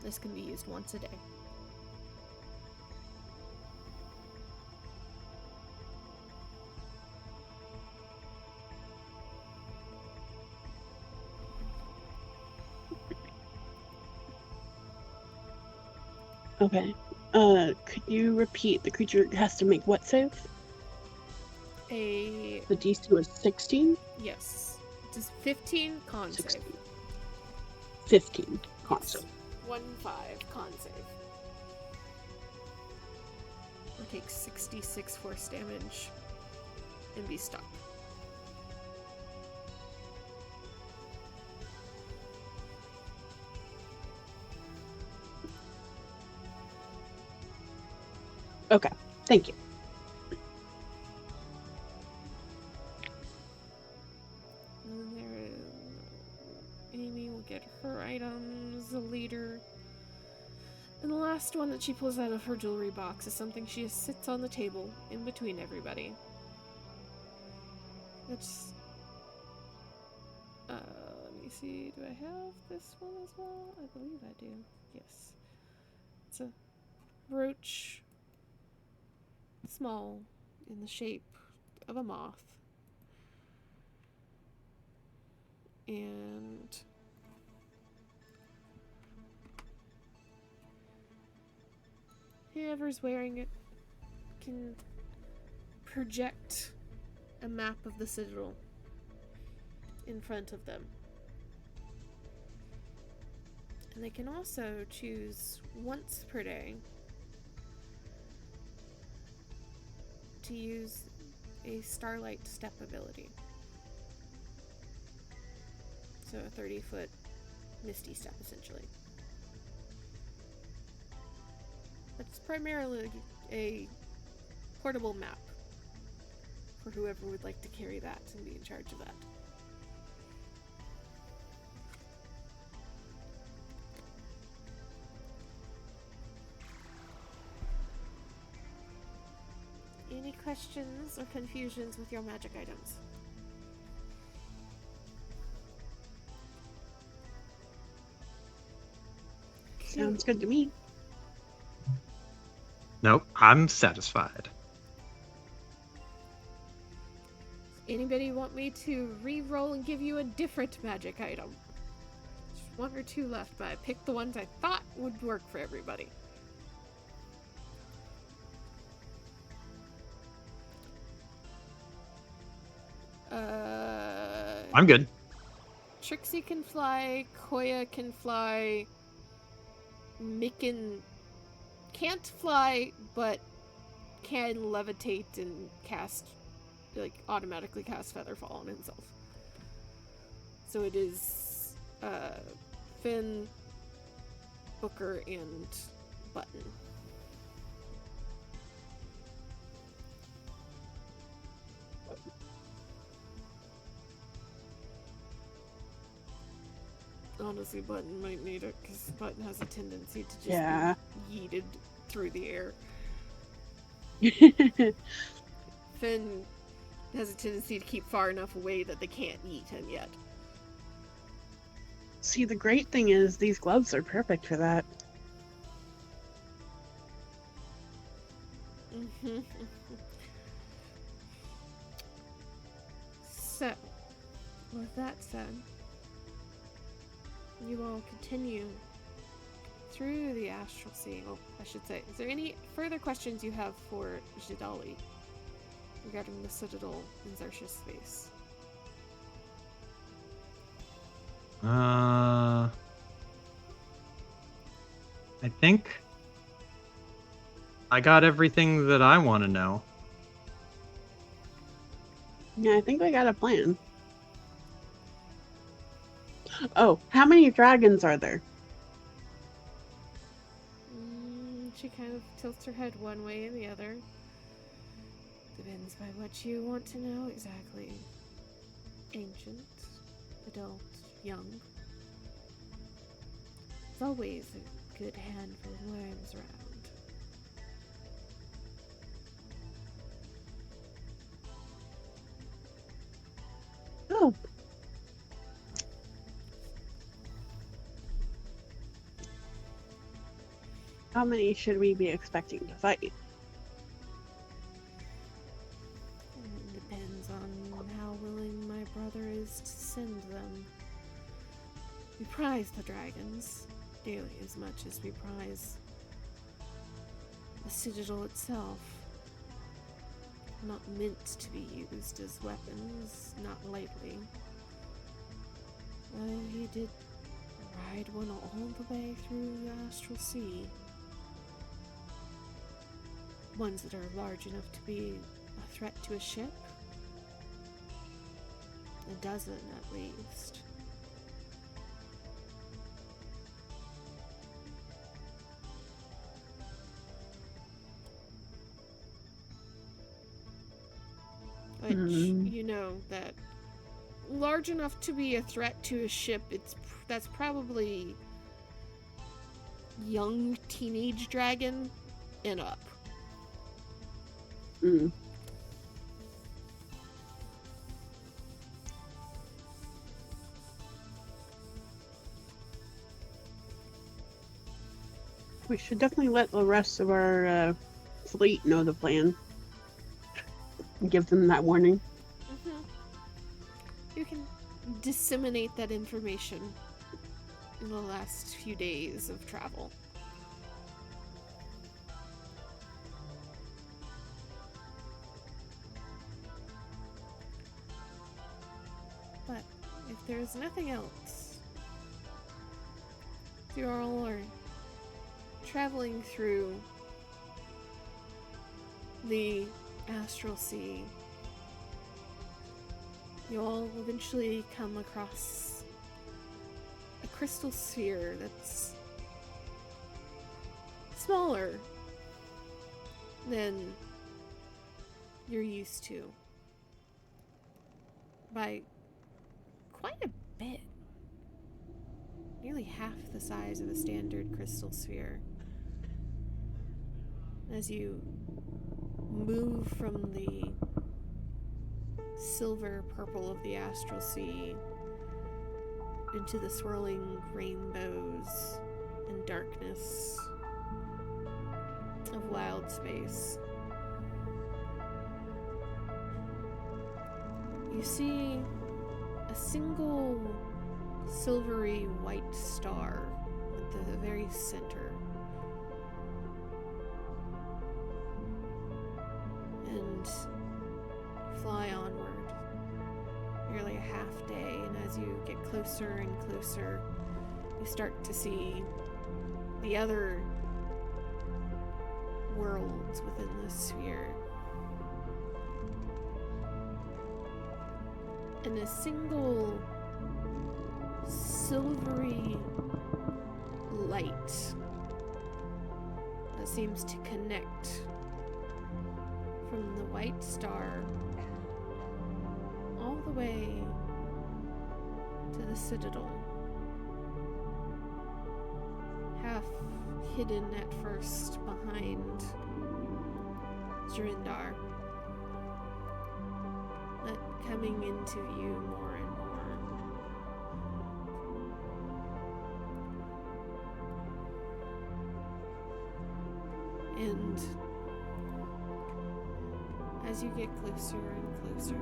A: This can be used once a day.
E: Okay. Could you repeat? The creature has to make what save?
A: A
E: The DC was 16?
A: yes, just 15 con
E: 16.
A: save.
E: 15 con
A: Yes.
E: save.
A: 1/5 con save. Or take 66 force damage and be stuck.
E: Okay, thank you.
A: And then there is Amy will get her items, the leader. And the last one that she pulls out of her jewelry box is something she just sits on the table in between everybody. It's let me see, do I have this one as well? I believe I do. Yes. It's a brooch, small, in the shape of a moth. And whoever's wearing it can project a map of the Citadel in front of them. And they can also choose once per day to use a Starlight Step ability. So a 30-foot Misty Step, essentially. It's primarily a portable map for whoever would like to carry that and be in charge of that. Any questions or confusions with your magic items?
E: Sounds good to me.
B: Nope, I'm satisfied.
A: Anybody want me to re-roll and give you a different magic item? There's one or two left, but I picked the ones I thought would work for everybody.
B: I'm good.
A: Trixie can fly, Koya can fly, Mikan can't fly, but can levitate and cast, like, automatically cast Featherfall on himself. So it is, Finn, Booker, and Button. Honestly, Button might need it, because Button has a tendency to just be yeeted through the air. Finn has a tendency to keep far enough away that they can't yeet him yet.
E: See, the great thing is these gloves are perfect for that.
A: So, with that said, you all continue through the Astral Sea. Well, I should say, is there any further questions you have for Jidali regarding the Citadel in Xaryxispace?
B: I think I got everything that I want to know.
E: Yeah, I think we got a plan. Oh, how many dragons are there?
A: She kind of tilts her head one way and the other. Depends by what you want to know exactly. Ancient, adult, young. It's always a good handful of worms around.
E: Oh. How many should we be expecting to fight?
A: It depends on how willing my brother is to send them. We prize the dragons nearly as much as we prize the citadel itself. Not meant to be used as weapons, not lightly. Well, he did ride one all the way through the astral sea. Ones that are large enough to be a threat to a ship. A dozen at least. Which, you know, that large enough to be a threat to a ship, that's probably young teenage dragon and up.
E: Mm. We should definitely let the rest of our fleet know the plan. Give them that warning.
A: You can disseminate that information in the last few days of travel. But if there's nothing else, you all are traveling through the astral sea. You all eventually come across a crystal sphere that's smaller than you're used to by quite a bit. Nearly half the size of a standard crystal sphere. As you move from the silver purple of the astral sea into the swirling rainbows and darkness of wild space, you see a single silvery white star at the very center. And fly onward nearly a half day, and as you get closer and closer, you start to see the other worlds within this sphere. And a single silvery light that seems to connect from the white star all the way to the citadel, half hidden at first behind Zrindar, but coming into view more and more. And as you get closer and closer,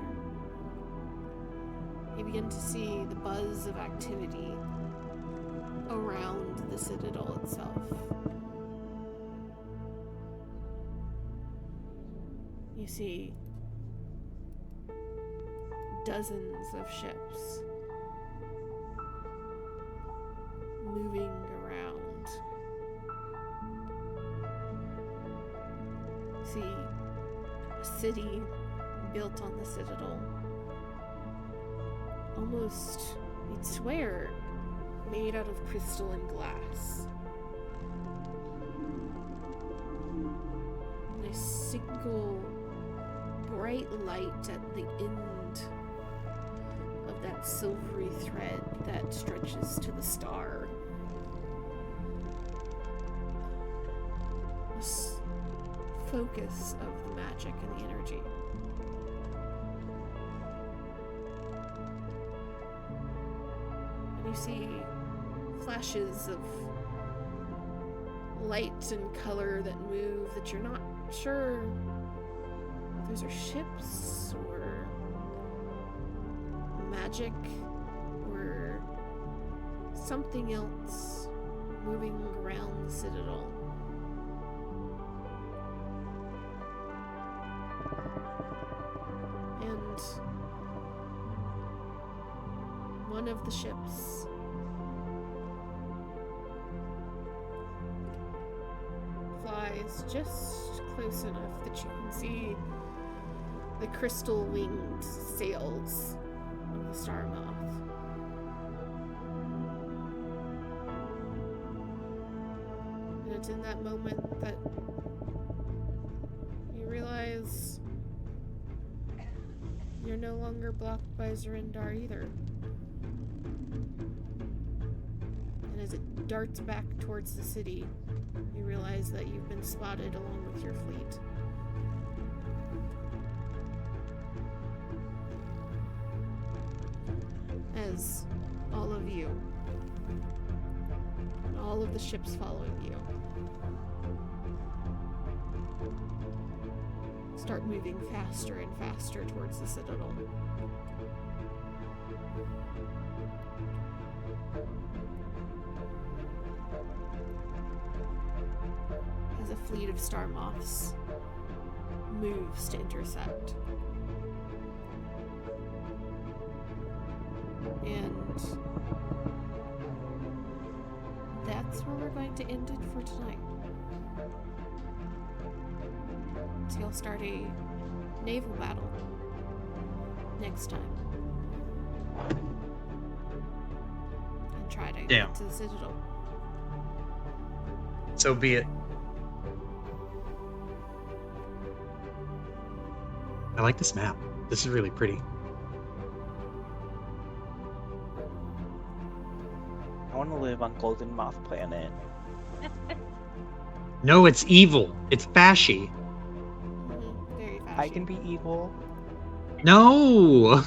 A: you begin to see the buzz of activity around the citadel itself. You see dozens of ships moving around. You see a city built on the citadel. Almost, you'd swear, made out of crystal and glass. And a single bright light at the end of that silvery thread that stretches to the star. This focus of the magic and the energy. And you see flashes of light and color that move that you're not sure if those are ships or magic or something else moving around the citadel. one of the ships flies just close enough that you can see the crystal-winged sails of the Star Moth. And it's in that moment that you realize you're no longer blocked by Zerindar either. And as it darts back towards the city, you realize that you've been spotted along with your fleet. As all of you, and all of the ships following you, start moving faster and faster towards the Citadel. As a fleet of star moths moves to intercept. And that's where we're going to end it for tonight. So you'll start a naval battle next time. And try to
B: Damn.
A: get to the Citadel.
B: So be it. I like this map. This is really pretty.
C: I want to live on Golden Moth Planet.
B: No, it's evil. It's fashy.
A: Very
C: I
A: fashy.
C: can be evil.
B: No!